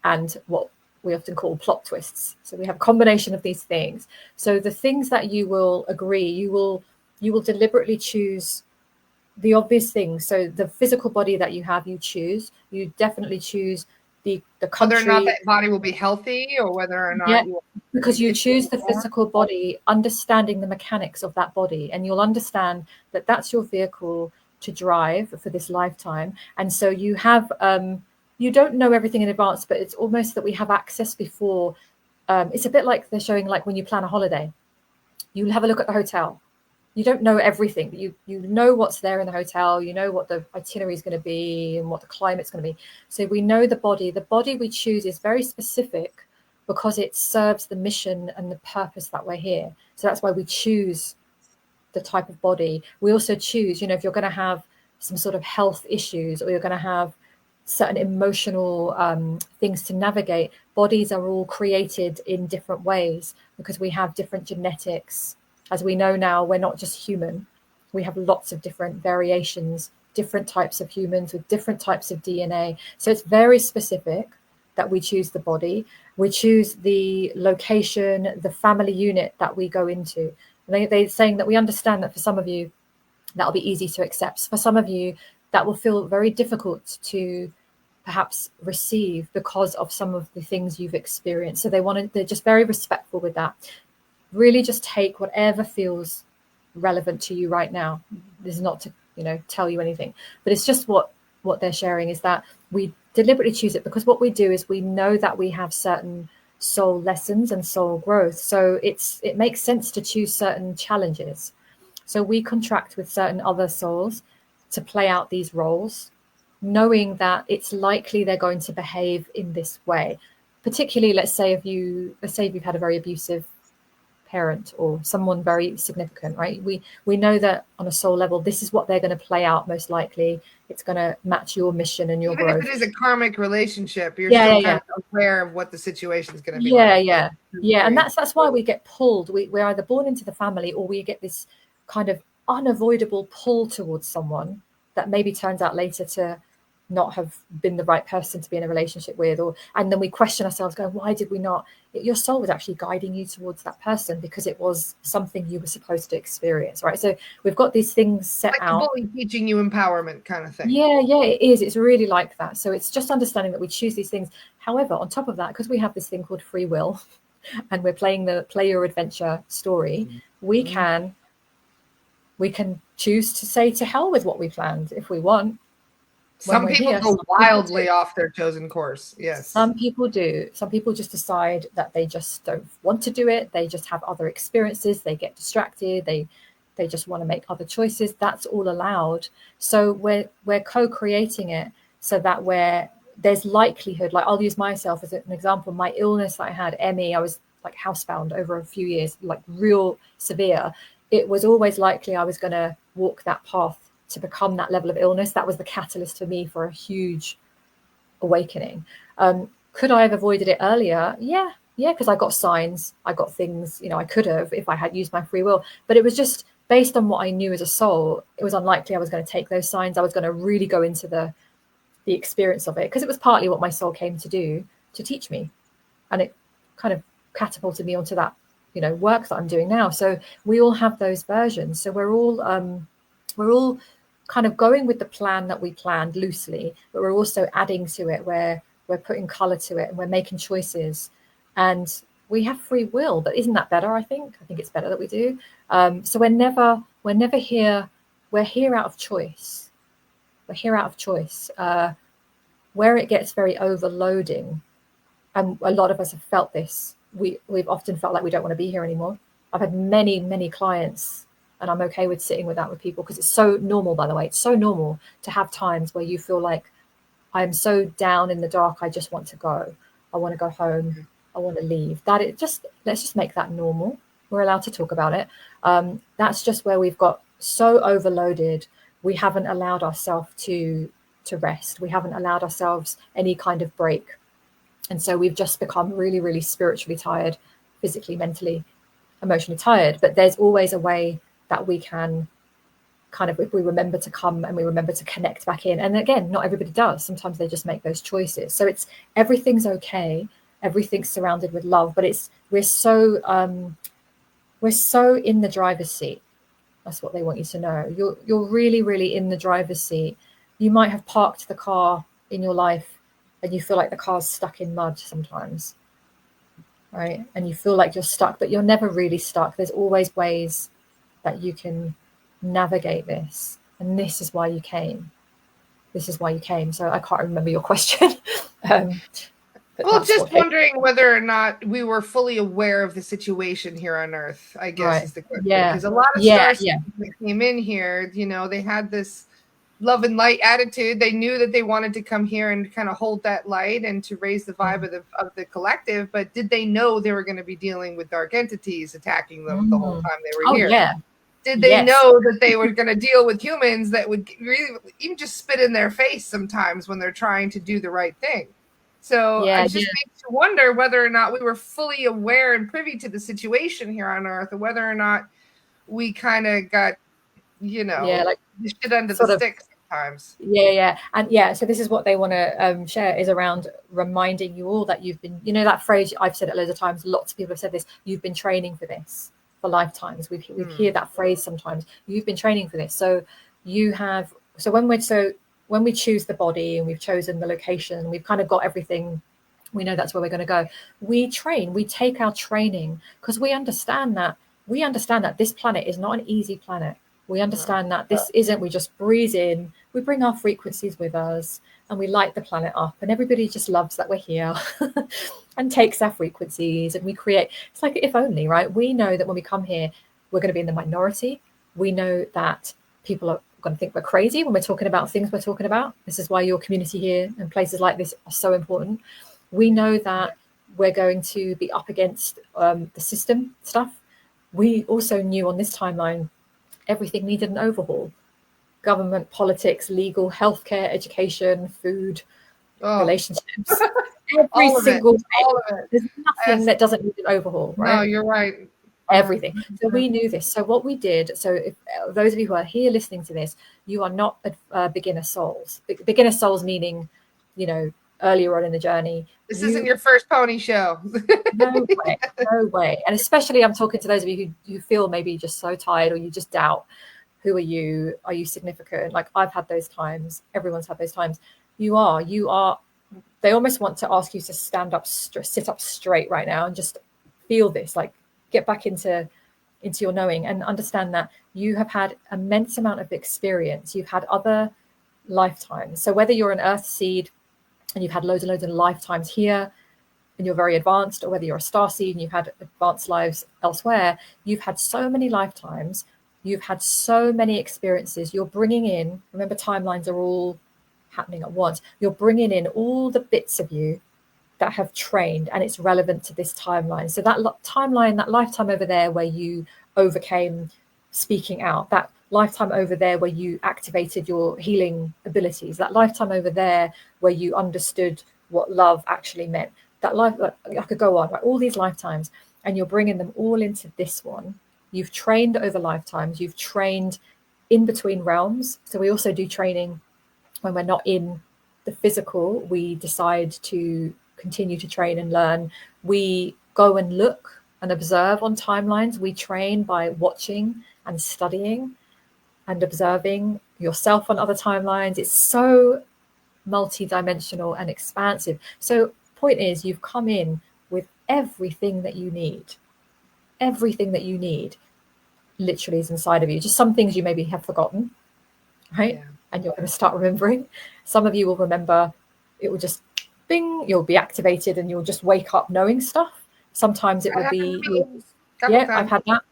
and what we often call plot twists. So we have a combination of these things. So the things that you will agree, you will deliberately choose the obvious things. So the physical body that you have, you choose. You definitely choose the country. Whether or not that body will be healthy, or whether or not because you choose the physical body, understanding the mechanics of that body, and you'll understand that that's your vehicle to drive for this lifetime. And so you have you don't know everything in advance, but it's almost that we have access before. It's a bit like they're showing, like when you plan a holiday, you have a look at the hotel. You don't know everything, but you know what's there in the hotel. You know what the itinerary is going to be and what the climate's going to be. So we know the body. The body we choose is very specific because it serves the mission and the purpose that we're here. So that's why we choose the type of body. We also choose, if you're going to have some sort of health issues, or you're going to have certain emotional things to navigate. Bodies are all created in different ways because we have different genetics. As we know now, we're not just human. We have lots of different variations, different types of humans with different types of DNA. So it's very specific that we choose the body. We choose the location, the family unit that we go into. They're saying that we understand that for some of you, that'll be easy to accept. For some of you, that will feel very difficult to perhaps receive because of some of the things you've experienced. So they're just very respectful with that. Really just take whatever feels relevant to you right now. This is not to, tell you anything, but it's just what they're sharing is that we deliberately choose it because what we do is we know that we have certain soul lessons and soul growth. So it makes sense to choose certain challenges. So we contract with certain other souls to play out these roles, knowing that it's likely they're going to behave in this way. Particularly, let's say if you've had a very abusive parent or someone very significant, right? We know that on a soul level, this is what they're going to play out most likely. It's going to match your mission and your growth. Even if it is a karmic relationship, you're still kind of aware of what the situation is going to be like. Yeah. And that's why we get pulled. We're either born into the family or we get this kind of unavoidable pull towards someone that maybe turns out later to not have been the right person to be in a relationship with, and then we question ourselves going, why did we not? Your soul was actually guiding you towards that person because it was something you were supposed to experience, right? So we've got these things set like out. The bully teaching you empowerment kind of thing. Yeah, it is. It's really like that. So it's just understanding that we choose these things. However, on top of that, because we have this thing called free will and we're playing the play your adventure story, we can choose to say to hell with what we planned if we want. Some people go wildly off their chosen course. Yes. Some people do. Some people just decide that they just don't want to do it. They just have other experiences. They get distracted. They just want to make other choices. That's all allowed. So we're co-creating it so that there's likelihood. Like I'll use myself as an example. My illness that I had, ME, I was like housebound over a few years, like real severe. It was always likely I was going to walk that path to become that level of illness. That was the catalyst for me for a huge awakening. Could I have avoided it earlier? Yeah, because I got signs, I got things, I could have if I had used my free will. But it was just based on what I knew as a soul. It was unlikely I was going to take those signs. I was going to really go into the experience of it because it was partly what my soul came to do, to teach me. And it kind of catapulted me onto that, work that I'm doing now. So we all have those versions. So we're all kind of going with the plan that we planned loosely, but we're also adding to it where we're putting color to it and we're making choices, and we have free will. But isn't that better? I think it's better that we do. So we're never here. We're here out of choice. Where it gets very overloading, and a lot of us have felt this. We've often felt like we don't want to be here anymore. I've had many clients, and I'm okay with sitting with that with people because it's so normal, by the way. It's so normal to have times where you feel like I'm so down in the dark. I just want to go. I want to go home. I want to leave. Let's just make that normal. We're allowed to talk about it. That's just where we've got so overloaded. We haven't allowed ourselves to rest. We haven't allowed ourselves any kind of break. And so we've just become really, really spiritually tired, physically, mentally, emotionally tired. But there's always a way that we can kind of, if we remember to come and we remember to connect back in. And again, not everybody does. Sometimes they just make those choices. So everything's okay. Everything's surrounded with love, but we're so in the driver's seat. That's what they want you to know. You're really, really in the driver's seat. You might have parked the car in your life and you feel like the car's stuck in mud sometimes, right? And you feel like you're stuck, but you're never really stuck. There's always ways that you can navigate this. And this is why you came. So I can't remember your question. Well, just wondering whether or not we were fully aware of the situation here on Earth, I guess, is the question. Because a lot of stars that came in here, they had this love and light attitude. They knew that they wanted to come here and kind of hold that light and to raise the vibe of the collective. But did they know they were going to be dealing with dark entities attacking them the whole time they were here? Yeah. Did they know that they were going to deal with humans that would really even just spit in their face sometimes when they're trying to do the right thing? So I just makes you wonder whether or not we were fully aware and privy to the situation here on Earth, or whether or not we kind of got, like the shit under the stick sometimes. And so this is what they want to share, is around reminding you all that you've been, that phrase, I've said it loads of times, lots of people have said this, you've been training for this for lifetimes. We hear that phrase sometimes, you've been training for this. So when we choose the body and we've chosen the location, we've kind of got everything, we know that's where we're going to go. We train, we take our training, because we understand that this planet is not an easy planet. We understand that this isn't, we just breathe in, we bring our frequencies with us and we light the planet up, and everybody just loves that we're here and takes our frequencies, and we create, it's like if only, right? We know that when we come here, we're going to be in the minority. We know that people are going to think we're crazy when we're talking about things we're talking about. This is why your community here and places like this are so important. We know that we're going to be up against the system stuff. We also knew on this timeline everything needed an overhaul. Government, politics, legal, healthcare, education, food, relationships. Every single thing. There's nothing that doesn't need an overhaul, right? No, you're right. Everything. So we knew this. So what we did, so if those of you who are here listening to this, you are not beginner souls. Beginner souls meaning, earlier on in the journey. This isn't your first pony show. No way. And especially I'm talking to those of you who feel maybe just so tired, or you just doubt, who are you? Are you significant? Like, I've had those times. Everyone's had those times. You are. They almost want to ask you to stand up, sit up straight right now and just feel this, like, get back into your knowing and understand that you have had immense amount of experience. You've had other lifetimes. So whether you're an earth seed and you've had loads and loads of lifetimes here and you're very advanced, or whether you're a star seed and you've had advanced lives elsewhere, you've had so many lifetimes. You've had so many experiences. You're bringing in, remember, timelines are all happening at once. You're bringing in all the bits of you that have trained, and it's relevant to this timeline. So that timeline, that lifetime over there where you overcame speaking out, that lifetime over there where you activated your healing abilities, that lifetime over there where you understood what love actually meant, that life, I could go on, right? All these lifetimes, and you're bringing them all into this one. You've trained over lifetimes. You've trained in between realms. So we also do training when we're not in the physical. We decide to continue to train and learn. We go and look and observe on timelines. We train by watching and studying and observing yourself on other timelines. It's so multi-dimensional and expansive. So point is, you've come in with everything that you need. Everything that you need literally is inside of you. Just some things you maybe have forgotten, right? Yeah. And you're going to start remembering. Some of you will remember, it will just bing, you'll be activated and you'll just wake up knowing stuff. Sometimes it will be, I've had that.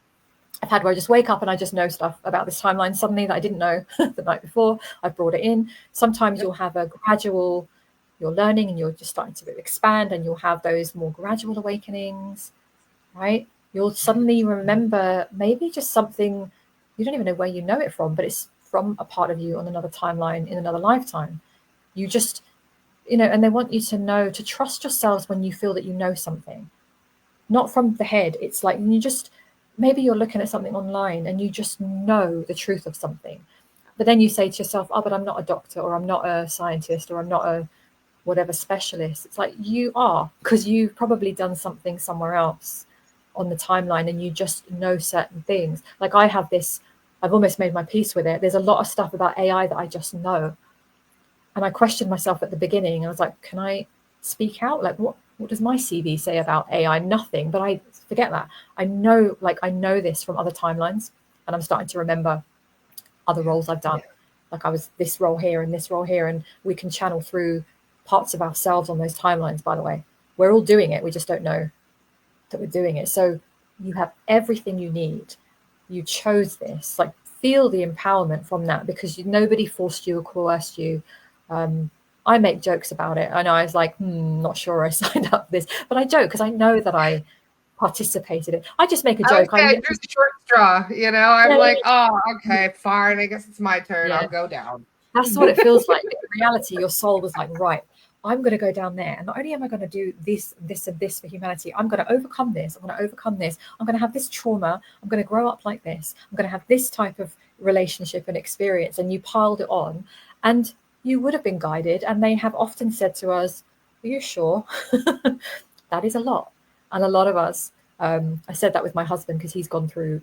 I've had where I just wake up and I just know stuff about this timeline suddenly that I didn't know the night before. I've brought it in. Sometimes you'll have a gradual you're learning and you're just starting to expand, and you'll have those more gradual awakenings, right? You'll suddenly remember maybe just something you don't even know where you know it from, but it's from a part of you on another timeline in another lifetime. You just, and they want you to know, to trust yourselves when you feel that you know something, not from the head. It's like you just, maybe you're looking at something online and you just know the truth of something. But then you say to yourself, oh, but I'm not a doctor, or I'm not a scientist, or I'm not a whatever specialist. It's like you are, because you've probably done something somewhere else on the timeline and you just know certain things. Like I have this, I've almost made my peace with it. There's a lot of stuff about AI that I just know. And I questioned myself at the beginning. I was like, can I speak out? Like, what does my CV say about AI? Nothing. But I forget that. I know this from other timelines, and I'm starting to remember other roles I've done. Like I was this role here and this role here, and we can channel through parts of ourselves on those timelines, by the way. We're all doing it. We just don't know that we're doing it. So you have everything you need. You chose this. Like, feel the empowerment from that, because nobody forced you or coerced you. I make jokes about it. I know I was like, not sure I signed up for this, but I joke because I know that I participated in. I just make a joke. I drew the short straw, I'm like, oh, okay, fine. I guess it's my turn. Yeah. I'll go down. That's what it feels like. In reality, your soul was like, right, I'm going to go down there. And not only am I going to do this, this, and this for humanity, I'm going to overcome this. I'm going to overcome this. I'm going to have this trauma. I'm going to grow up like this. I'm going to have this type of relationship and experience. And you piled it on. And you would have been guided. And they have often said to us, are you sure? That is a lot. And a lot of us, I said that with my husband because he's gone through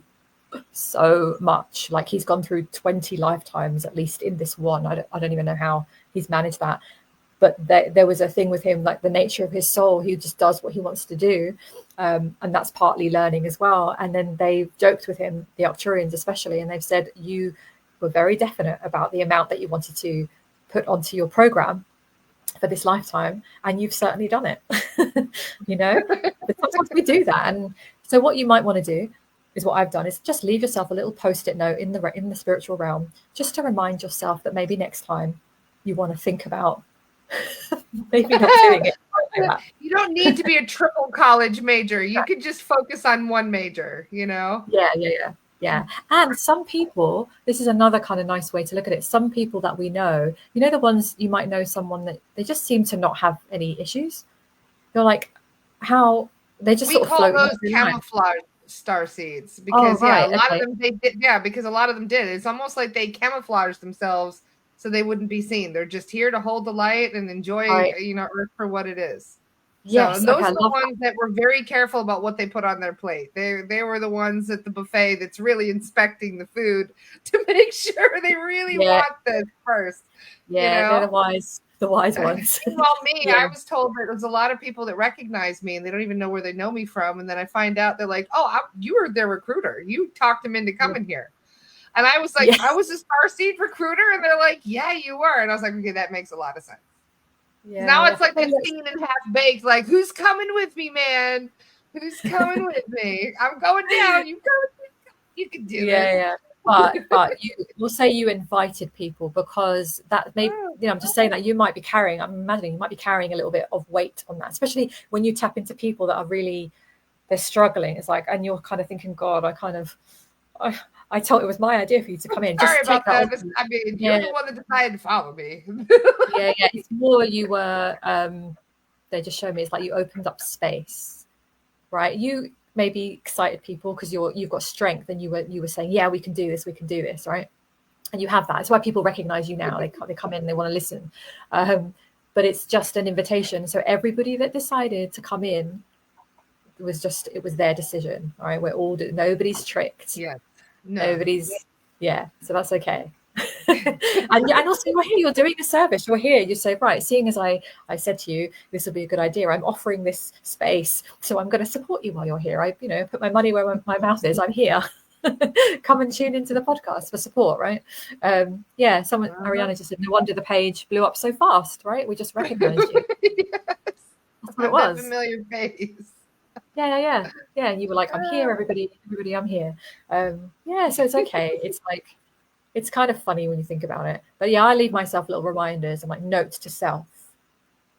so much. Like he's gone through 20 lifetimes at least in this one. I don't even know how he's managed that. But there was a thing with him, like the nature of his soul. He just does what he wants to do. And that's partly learning as well. And then they've joked with him, the Arcturians especially, and they've said, you were very definite about the amount that you wanted to put onto your program for this lifetime. And you've certainly done it, But sometimes we do that. And so what you might want to do is what I've done is just leave yourself a little post-it note in the spiritual realm, just to remind yourself that maybe next time you want to think about maybe not doing it. Like you don't need to be a triple college major. You could just focus on one major, Yeah. And some people, this is another kind of nice way to look at it. Some people that we know, the ones you might know, someone that they just seem to not have any issues. You're like, how they just we call those camouflage star seeds, because a lot of them because a lot of them did. It's almost like they camouflaged themselves so they wouldn't be seen. They're just here to hold the light and enjoy Earth for what it is. Yes, so those are the ones that were very careful about what they put on their plate. They were the ones at the buffet that's really inspecting the food to make sure they really want this first. They're the wise ones. Well, me, I was told that there's a lot of people that recognize me and they don't even know where they know me from. And then I find out they're like, oh, you were their recruiter. You talked them into coming here. And I was like, I was a starseed recruiter. And they're like, yeah, you were. And I was like, okay, that makes a lot of sense. Yeah. Now it's like the scene in Half Baked, like, who's coming with me, man? Who's coming with me? I'm going down. You can do it. Yeah. But we'll say you invited people, because that may, I'm just saying that you might be carrying, I'm imagining you might be carrying a little bit of weight on that, especially when you tap into people that are really, they're struggling. It's like, and you're kind of thinking, God, I told it was my idea for you to come in. Sorry just about that. I mean, you're the one that decided to follow me. Yeah. It's more you were, they just show me, it's like you opened up space, right? You maybe excited people because you've got strength, and you were saying, yeah, we can do this, right? And you have that. It's why people recognize you now. They come in and they want to listen. But it's just an invitation. So everybody that decided to come in, it was their decision. All right, nobody's tricked. Yeah. Nobody's. Yeah. So that's okay. and also you're here, you're doing a service, you're here, you say, right, seeing as I said to you this will be a good idea, I'm offering this space, so I'm going to support you while you're here. I put my money where my mouth is. I'm here. Come and tune into the podcast for support, right? Someone, Ariana just said, no wonder the page blew up so fast, right? We just recognized you. Yes. That's what it was. That familiar face. Yeah. And you were like, I'm here, everybody, I'm here. So it's okay. It's like, it's kind of funny when you think about it. But yeah, I leave myself little reminders and like notes to self.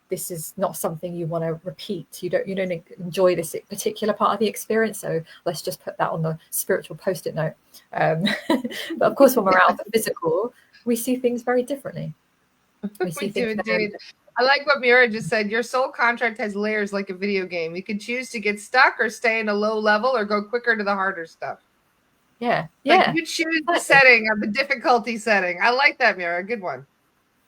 this is not something you want to repeat. You don't enjoy this particular part of the experience. So let's just put that on the spiritual post-it note. But of course, when we're out of the physical, we see things very differently. We do indeed. I like what Mira just said. Your soul contract has layers like a video game. You can choose to get stuck or stay in a low level or go quicker to the harder stuff. Yeah. Like you choose the setting of the difficulty setting. I like that, Mira. Good one.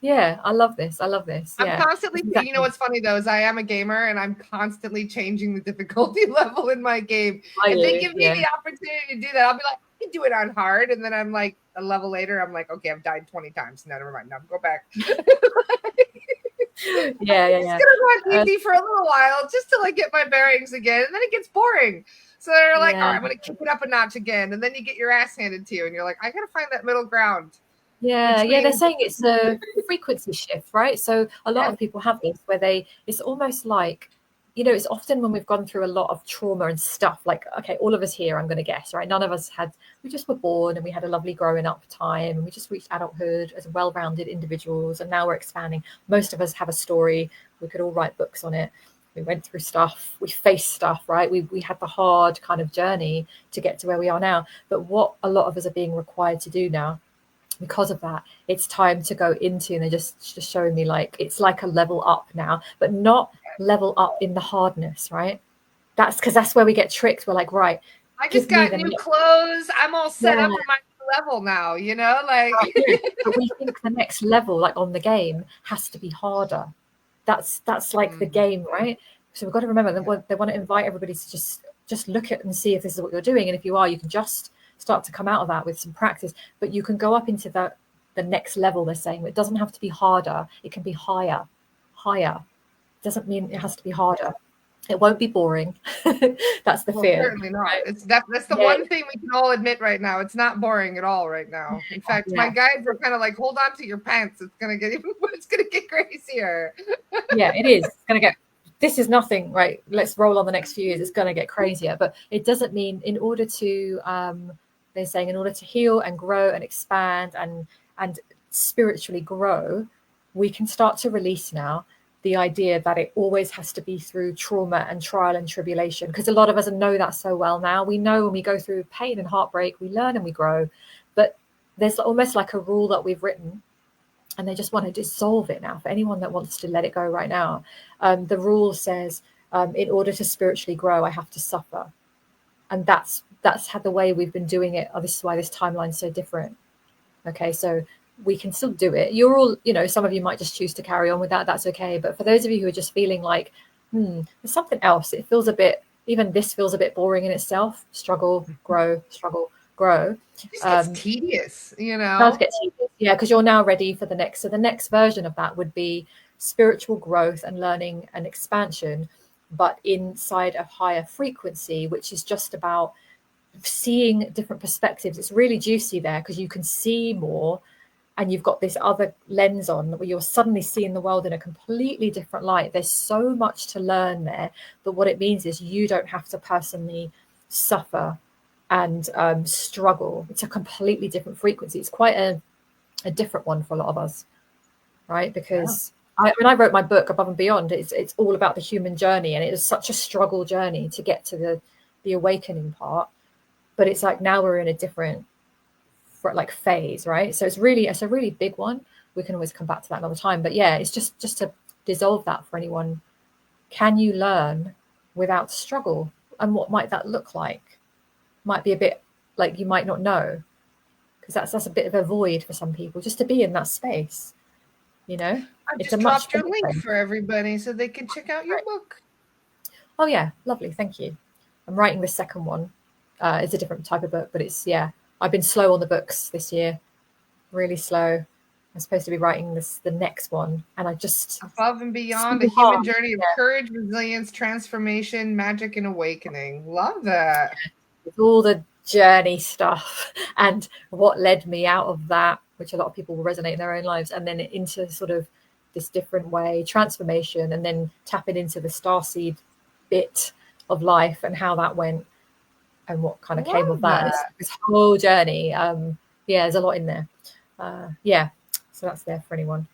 Yeah, I love this. I'm constantly, you know what's funny though, is I am a gamer and I'm constantly changing the difficulty level in my game. If they give me the opportunity to do that, I'll be like, I can do it on hard. And then I'm like, a level later, I'm like, okay, I've died 20 times. No, never mind. Now go back. Yeah. It's gonna go on easy for a little while just till I get my bearings again, and then it gets boring. So they're like, all right, I'm gonna kick it up a notch again, and then you get your ass handed to you, and you're like, I gotta find that middle ground. Yeah, they're saying it's a frequency shift, right? So a lot of people have this where it's almost like, it's often when we've gone through a lot of trauma and stuff, like, okay, all of us here, I'm going to guess, right? None of us we just were born and we had a lovely growing up time and we just reached adulthood as well-rounded individuals, and now we're expanding. Most of us have a story. We could all write books on it. We went through stuff, we faced stuff, right? We had the hard kind of journey to get to where we are now. But what a lot of us are being required to do now, because of that, it's time to go into, and they're just showing me like it's like a level up now, but not level up in the hardness, right? That's because that's where we get tricked. We're like, right, I just got new clothes, I'm all set up for my level now, like but we think the next level, like on the game, has to be harder. That's like the game, right? So we've got to remember that they want to invite everybody to just look at and see if this is what you're doing, and if you are, you can just start to come out of that with some practice. But you can go up into the next level, they're saying. It doesn't have to be harder, it can be higher. Doesn't mean it has to be harder. It won't be boring. That's the fear. Certainly not. That's the one thing we can all admit right now. It's not boring at all right now. In fact, my guides were kind of like, hold on to your pants, it's gonna get crazier. Yeah, it is. It's gonna get, this is nothing, right? Let's roll on the next few years. It's going to get crazier. But it doesn't mean, in order to, they're saying, in order to heal and grow and expand and spiritually grow, we can start to release now the idea that it always has to be through trauma and trial and tribulation. Because a lot of us know that so well now. We know when we go through pain and heartbreak, we learn and we grow. But there's almost like a rule that we've written, and they just want to dissolve it now. For anyone that wants to let it go right now, the rule says, in order to spiritually grow, I have to suffer. And that's how the way we've been doing it. Oh, this is why this timeline's so different. Okay, so we can still do it. You're all, some of you might just choose to carry on with that. That's okay. But for those of you who are just feeling like, there's something else, it feels even this feels a bit boring in itself. Struggle, grow, struggle, grow. It just gets tedious, It does get tedious, yeah, because you're now ready for the next. So the next version of that would be spiritual growth and learning and expansion, but inside a higher frequency, which is just about seeing different perspectives. It's really juicy there because you can see more, and you've got this other lens on where you're suddenly seeing the world in a completely different light. There's so much to learn there, but what it means is you don't have to personally suffer and struggle. It's a completely different frequency. It's quite a different one for a lot of us, right? Because when I wrote my book Above and Beyond, it's all about the human journey, and it was such a struggle journey to get to the awakening part. But it's like now we're in a different phase, right? So it's a really big one. We can always come back to that another time. But yeah, it's just to dissolve that for anyone. Can you learn without struggle? And what might that look like? Might be a bit like you might not know, because that's a bit of a void for some people, just to be in that space. I just dropped your link for everybody so they can check out your book. Oh yeah, lovely, thank you. I'm writing the second one. It's a different type of book, but I've been slow on the books this year, really slow. I'm supposed to be writing the next one, and I just Above and Beyond, a human journey of courage, resilience, transformation, magic, and awakening. Love that. With all the journey stuff and what led me out of that, which a lot of people will resonate in their own lives, and then into sort of this different way, transformation, and then tapping into the starseed bit of life and how that went and what kind of came of that. This whole journey. There's a lot in there. So that's there for anyone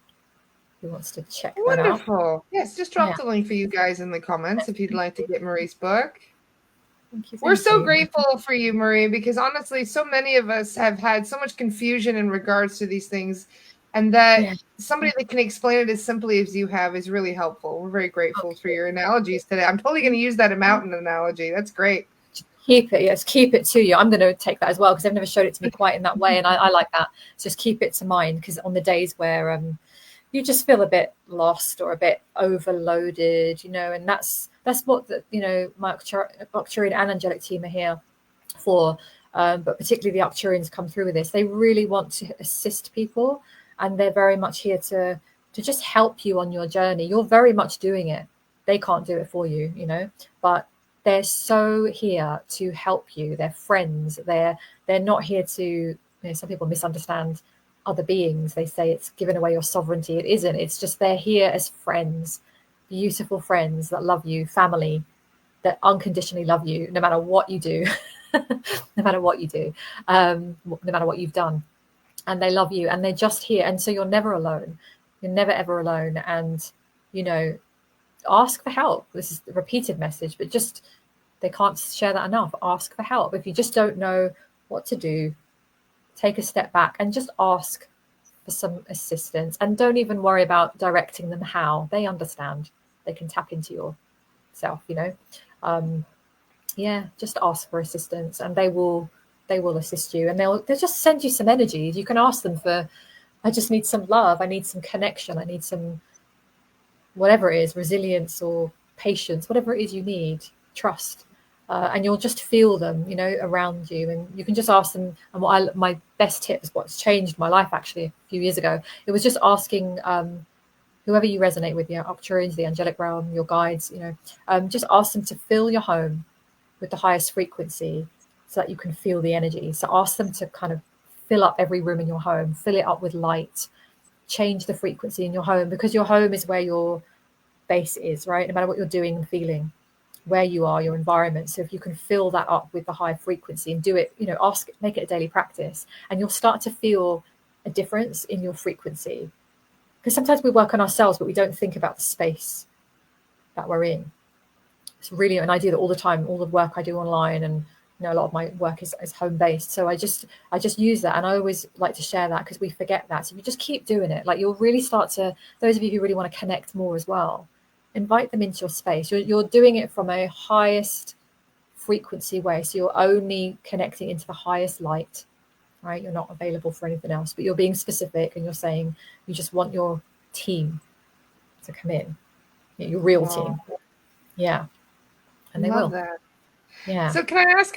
who wants to check that out. Wonderful. Yes, just drop the link for you guys in the comments if you'd like to get Marie's book. We're so grateful for you, Marie, because honestly, so many of us have had so much confusion in regards to these things, and that somebody that can explain it as simply as you have is really helpful. We're very grateful for your analogies today. I'm totally going to use that mountain analogy. That's great. Keep it, yes, keep it to you. I'm going to take that as well, because they've never showed it to me quite in that way, and I like that. Just keep it to mind, because on the days where you just feel a bit lost or a bit overloaded, and that's what my Arcturian and angelic team are here for. But particularly the Arcturians come through with this. They really want to assist people, and they're very much here to just help you on your journey. You're very much doing it. They can't do it for you, but they're so here to help you. They're friends. They're not here to, some people misunderstand other beings. They say it's giving away your sovereignty. It isn't. It's just they're here as friends, beautiful friends that love you, family that unconditionally love you, no matter what you do, no matter what you do, no matter what you've done. And they love you, and they're just here. And so you're never alone. You're never, ever alone. And, ask for help. This is the repeated message, but just, they can't share that enough. Ask for help. If you just don't know what to do, take a step back and just ask for some assistance, and don't even worry about directing them how. They understand. They can tap into yourself, just ask for assistance, and they will assist you, and they'll just send you some energies. You can ask them for, I just need some love, I need some connection, I need some whatever it is, resilience or patience, whatever it is you need, trust. And you'll just feel them, around you, and you can just ask them. And my best tip is what's changed my life actually a few years ago. It was just asking whoever you resonate with, Arcturians, the angelic realm, your guides, just ask them to fill your home with the highest frequency so that you can feel the energy. So ask them to kind of fill up every room in your home, fill it up with light, change the frequency in your home, because your home is where your base is, right? No matter what you're doing and feeling, where you are, your environment. So if you can fill that up with the high frequency and do it, make it a daily practice, and you'll start to feel a difference in your frequency. Because sometimes we work on ourselves, but we don't think about the space that we're in. It's really, and I do that all the time, all the work I do online, and a lot of my work is home based. So I just use that, and I always like to share that, because we forget that. So if you just keep doing it, like, you'll really start to, those of you who really want to connect more as well, invite them into your space. You're doing it from a highest frequency way. So you're only connecting into the highest light, right? You're not available for anything else, but you're being specific, and you're saying you just want your team to come in, your real team. Yeah. And they will. That. Yeah. So can I ask,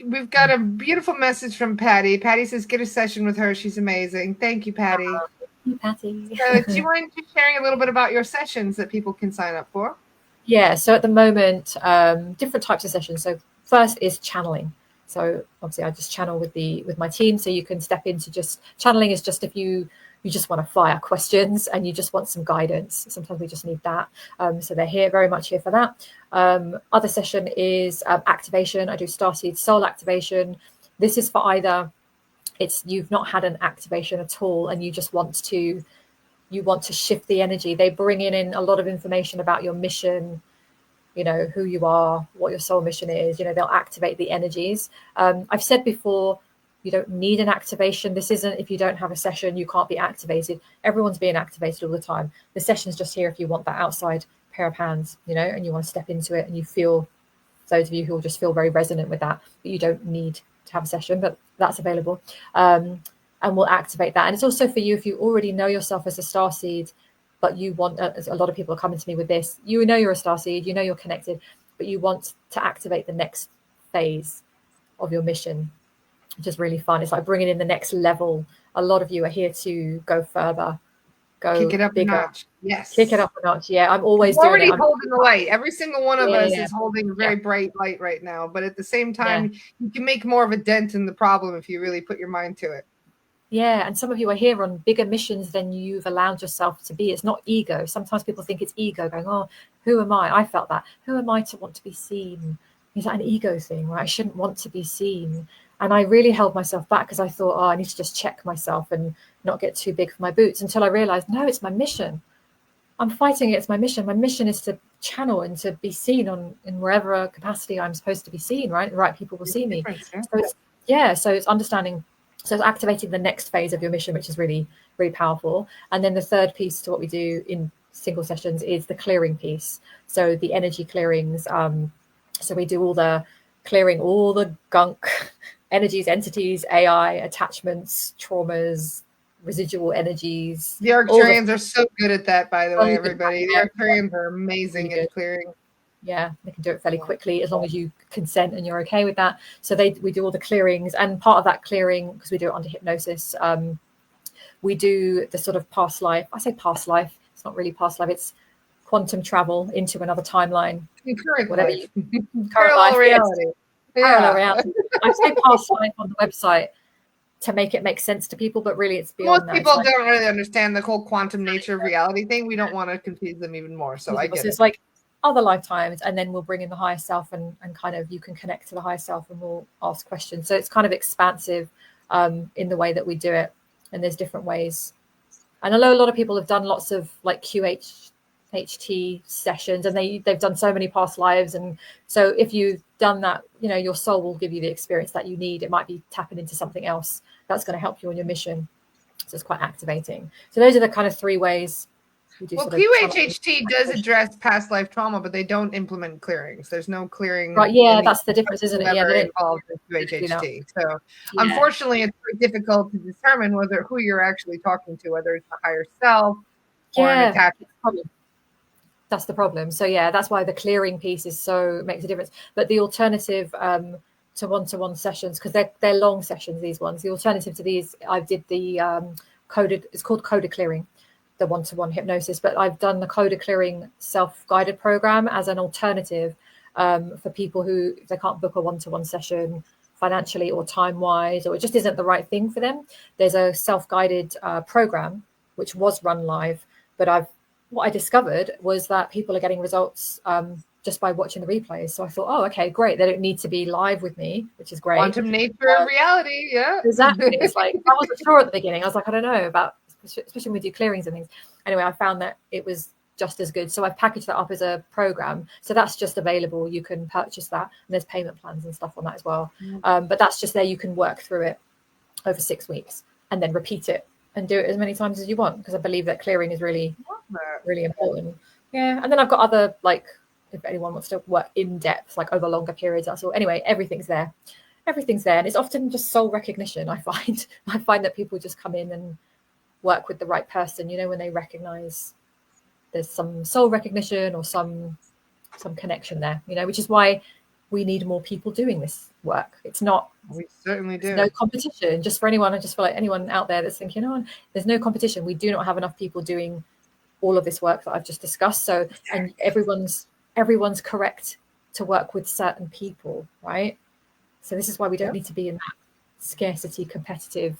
we've got a beautiful message from Patty. Patty says, get a session with her. She's amazing. Thank you, Patty. Thank you, Patty. So do you mind just sharing a little bit about your sessions that people can sign up for? Yeah. So at the moment, different types of sessions. So first is channeling. So obviously I just channel with my team. So you can step into just channeling is just if you just want to fire questions and you just want some guidance. Sometimes we just need that. So they're here, very much here for that. Other session is activation. I do starseed soul activation. This is for either you've not had an activation at all, and you just want to shift the energy. They bring in a lot of information about your mission, who you are, what your soul mission is. They'll activate the energies. I've said before, you don't need an activation. This isn't, if you don't have a session, you can't be activated. Everyone's being activated all the time. The session's just here if you want that outside pair of hands, and you want to step into it, and you feel, those of you who will just feel very resonant with that, but you don't need to have a session, but that's available. And we'll activate that. And it's also for you if you already know yourself as a starseed, but you want, a lot of people are coming to me with this, you're a starseed, you're connected, but you want to activate the next phase of your mission, which is really fun. It's like bringing in the next level. A lot of you are here to go further, go kick it up bigger. a notch. Yes, kick it up a notch. Yeah, I'm always doing already it. holding the light. Every single one of us is holding a very bright light right now, but at the same time, you can make more of a dent in the problem if you really put your mind to it. Yeah, and some of you are here on bigger missions than you've allowed yourself to be. It's not ego. Sometimes people think it's ego, going, oh, who am I? I felt that. Who am I to want to be seen? Is that an ego thing, right? I shouldn't want to be seen. And I really held myself back because I thought, I need to just check myself and not get too big for my boots, until I realized, no, it's my mission. I'm fighting against my mission. My mission is to channel and to be seen in wherever capacity I'm supposed to be seen, right? The right people will see me. So it's understanding, so it's activating the next phase of your mission, which is really, really powerful. And then the third piece to what we do in single sessions is the clearing piece. So the energy clearings. So we do all the clearing, all the gunk, energies, entities, AI, attachments, traumas, residual energies. The Arcturians are so good at that, by the way, everybody. The Arcturians are amazing really at clearing. Yeah, they can do it fairly quickly as long as you consent and you're okay with that. So we do all the clearings, and part of that clearing, because we do it under hypnosis, we do the sort of past life. I say past life. It's not really past life. It's quantum travel into another timeline. Current whatever life. Current life, reality. Parallel reality. I say past life on the website to make it make sense to people, but really it's beyond Most people don't really understand the whole quantum nature of reality thing. We don't want to confuse them even more. So I get it. It's like other lifetimes, and then we'll bring in the higher self, and kind of you can connect to the higher self, and we'll ask questions. So it's kind of expansive in the way that we do it, and there's different ways. And I know a lot of people have done lots of like QHT sessions, and they've done so many past lives, and so if you've done that, you know, your soul will give you the experience that you need. It might be tapping into something else that's going to help you on your mission. So it's quite activating. So those are the kind of three ways. Well, QHHT does address past life trauma, but they don't implement clearings. There's no clearing. Right, yeah, that's the difference, isn't it? Yeah, they're involved in QHHT. So unfortunately, it's very difficult to determine who you're actually talking to, whether it's the higher self or an attachment. That's the problem. So yeah, that's why the clearing piece makes a difference. But the alternative to one-to-one sessions, because they're long sessions, these ones. The alternative to these, I did the it's called coded clearing, the one-to-one hypnosis, but I've done the coded clearing self-guided program as an alternative for people who, if they can't book a one-to-one session financially or time-wise, or it just isn't the right thing for them. There's a self-guided program which was run live, but what I discovered was that people are getting results just by watching the replays. So I thought, oh, okay, great. They don't need to be live with me, which is great. Quantum nature of reality, yeah. Exactly. It's like, I wasn't sure at the beginning. I was like, I don't know about, especially when we do clearings and things. Anyway, I found that it was just as good. So I've packaged that up as a program. So that's just available. You can purchase that. And there's payment plans and stuff on that as well. But that's just there. You can work through it over 6 weeks and then repeat it and do it as many times as you want, because I believe that clearing is really, really important. Yeah. And then I've got other, like, if anyone wants to work in depth, like over longer periods, that's all. Anyway, everything's there. And it's often just soul recognition. I find that people just come in and work with the right person, you know, when they recognize there's some soul recognition or some connection there, you know, which is why we need more people doing this work. It's not, we certainly do. No competition, just for anyone. I just feel like anyone out there that's thinking, oh, there's no competition. We do not have enough people doing all of this work that I've just discussed. So, and everyone's correct to work with certain people, right? So this is why we don't need to be in that scarcity competitive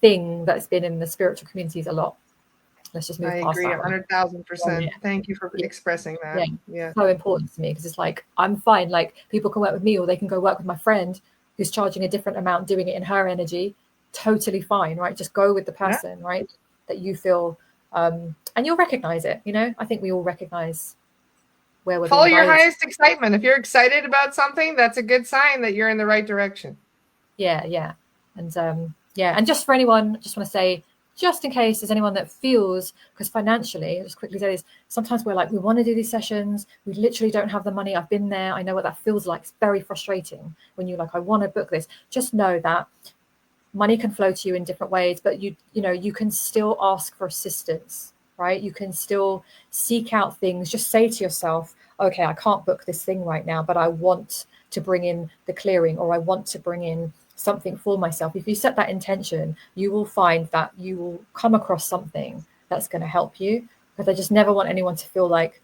thing that's been in the spiritual communities a lot. Let's just move past that. I agree 100,000%. Thank you for expressing that. Yeah. So important to me, because it's like, I'm fine. Like, people can work with me, or they can go work with my friend who's charging a different amount, doing it in her energy. Totally fine, right? Just go with the person, right? That you feel, and you'll recognize it. You know, I think we all recognize where we're. Follow your highest excitement. If you're excited about something, that's a good sign that you're in the right direction. Yeah. And and just for anyone, just want to say, just in case there's anyone that feels, because financially, I'll just quickly say this, sometimes we're like, we want to do these sessions, we literally don't have the money. I've been there. I know what that feels like. It's very frustrating when you're like, I want to book this. Just know that money can flow to you in different ways, but you know, you can still ask for assistance, right? You can still seek out things. Just say to yourself, okay, I can't book this thing right now, but I want to bring in the clearing, or I want to bring in something for myself. If you set that intention, you will find that you will come across something that's going to help you. Because I just never want anyone to feel like,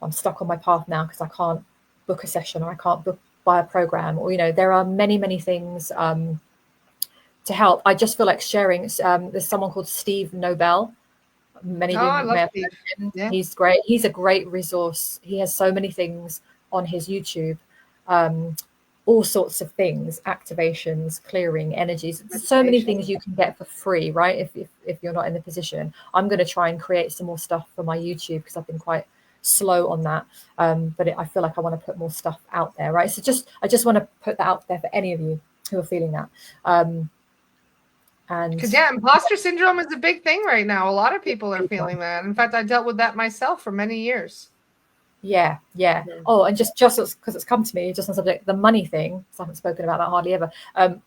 I'm stuck on my path now because I can't book a session, or I can't buy a program, or, you know, there are many things to help. I just feel like sharing. There's someone called Steve Nobel. Many of you may have heard of him. Yeah. He's great. He's a great resource. He has so many things on his YouTube. all sorts of things, activations, clearing, energies. There's so many things you can get for free, right? If you're not in the position. I'm going to try and create some more stuff for my YouTube because I've been quite slow on that. But I feel like I want to put more stuff out there, right? So I just want to put that out there for any of you who are feeling that. And because imposter syndrome is a big thing right now. A lot of people are feeling that. In fact, I dealt with that myself for many years. Yeah. Oh, and just because it's come to me, just on subject, the money thing, because I haven't spoken about that hardly ever. I am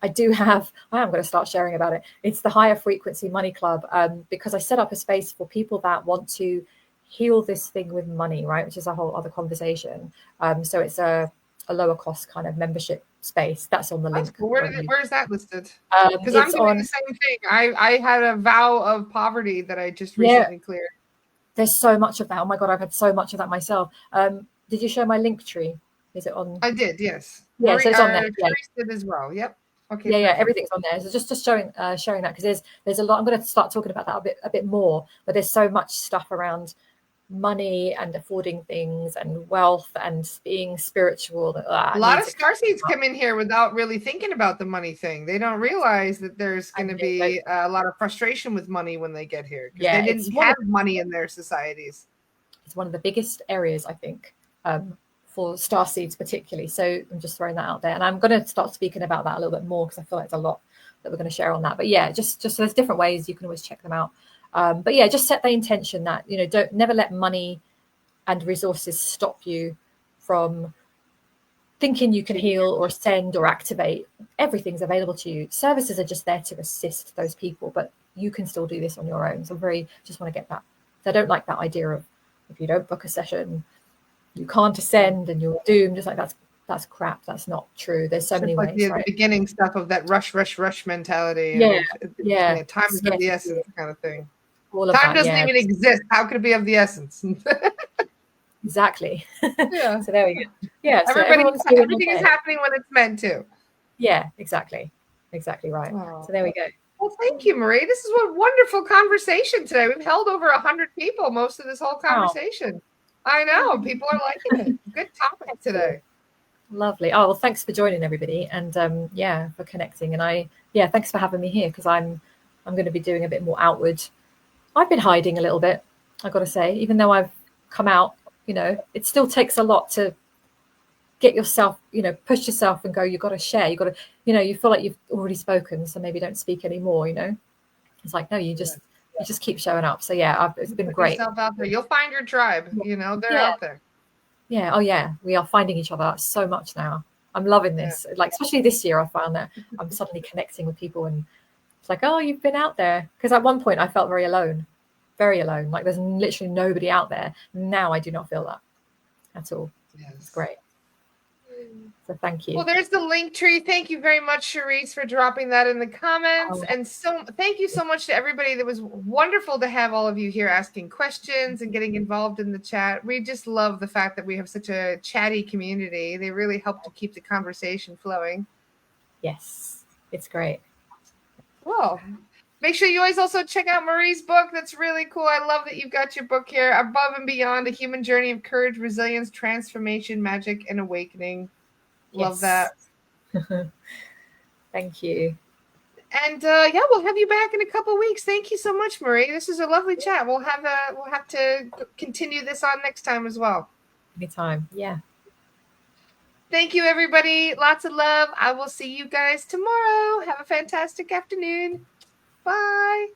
going to start sharing about it. It's the Higher Frequency Money Club, because I set up a space for people that want to heal this thing with money, right? Which is a whole other conversation. So it's a lower cost kind of membership space. That's on the link. Cool. Where is that listed? Because I'm doing the same thing. I had a vow of poverty that I just recently cleared. There's so much of that. Oh my God, I've had so much of that myself. Did you show my link tree? Is it on? I did, yes. Yeah, so it's on there. Yeah. Did as well. Yep. Okay. Yeah, everything's on there. So just showing that, because there's a lot. I'm going to start talking about that a bit more. But there's so much stuff around money and affording things and wealth and being spiritual. A lot of starseeds come in here without really thinking about the money thing. They don't realize that there's going to be a lot of frustration with money when they get here, because they didn't have money in their societies. It's one of the biggest areas, I think, for starseeds particularly. So I'm just throwing that out there, and I'm going to start speaking about that a little bit more, because I feel like there's a lot that we're going to share on that. But yeah, just there's different ways you can always check them out. But yeah, just set the intention that, never let money and resources stop you from thinking you can heal or ascend or activate. Everything's available to you. Services are just there to assist those people, but you can still do this on your own. So just want to get that. I don't like that idea of, if you don't book a session, you can't ascend and you're doomed. Just like that's crap. That's not true. There's so many ways. The beginning stuff of that rush mentality. Yeah. Time is of the essence kind of thing. Time doesn't even exist. How could it be of the essence? Exactly. Yeah. So there we go. Yeah. Everything is happening when it's meant to. Yeah, exactly right. Oh. So there we go. Well, thank you, Marie. This is a wonderful conversation today. We've held over 100 people most of this whole conversation. I know. People are liking it. Good topic today. Lovely. Oh, well, thanks for joining, everybody. And for connecting. And thanks for having me here, because I'm going to be doing a bit more outward. I've been hiding a little bit, I've got to say, even though I've come out, it still takes a lot to get yourself, push yourself and go, you've got to share. You've got to, you feel like you've already spoken, so maybe don't speak anymore, It's like, no, you just keep showing up. So yeah, it's been great. Yourself out there. You'll find your tribe, they're out there. Yeah. Oh yeah. We are finding each other so much now. I'm loving this. Yeah. Like, especially this year, I found that I'm suddenly connecting with people, and it's like, oh, you've been out there. Because at one point I felt very alone. Like there's literally nobody out there. Now I do not feel that at all. Yes. It's great. So thank you. Well, there's the link tree. Thank you very much, Charisse, for dropping that in the comments. And so thank you so much to everybody. That was wonderful to have all of you here asking questions and getting involved in the chat. We just love the fact that we have such a chatty community. They really help to keep the conversation flowing. Yes, it's great. Well, make sure you guys also check out Marie's book. That's really cool. I love that you've got your book here, Above and Beyond, A Human Journey of Courage, Resilience, Transformation, Magic, and Awakening. Love that. Thank you. And we'll have you back in a couple of weeks. Thank you so much, Marie. This is a lovely chat. We'll have to continue this on next time as well. Anytime. Yeah. Thank you, everybody. Lots of love. I will see you guys tomorrow. Have a fantastic afternoon. Bye.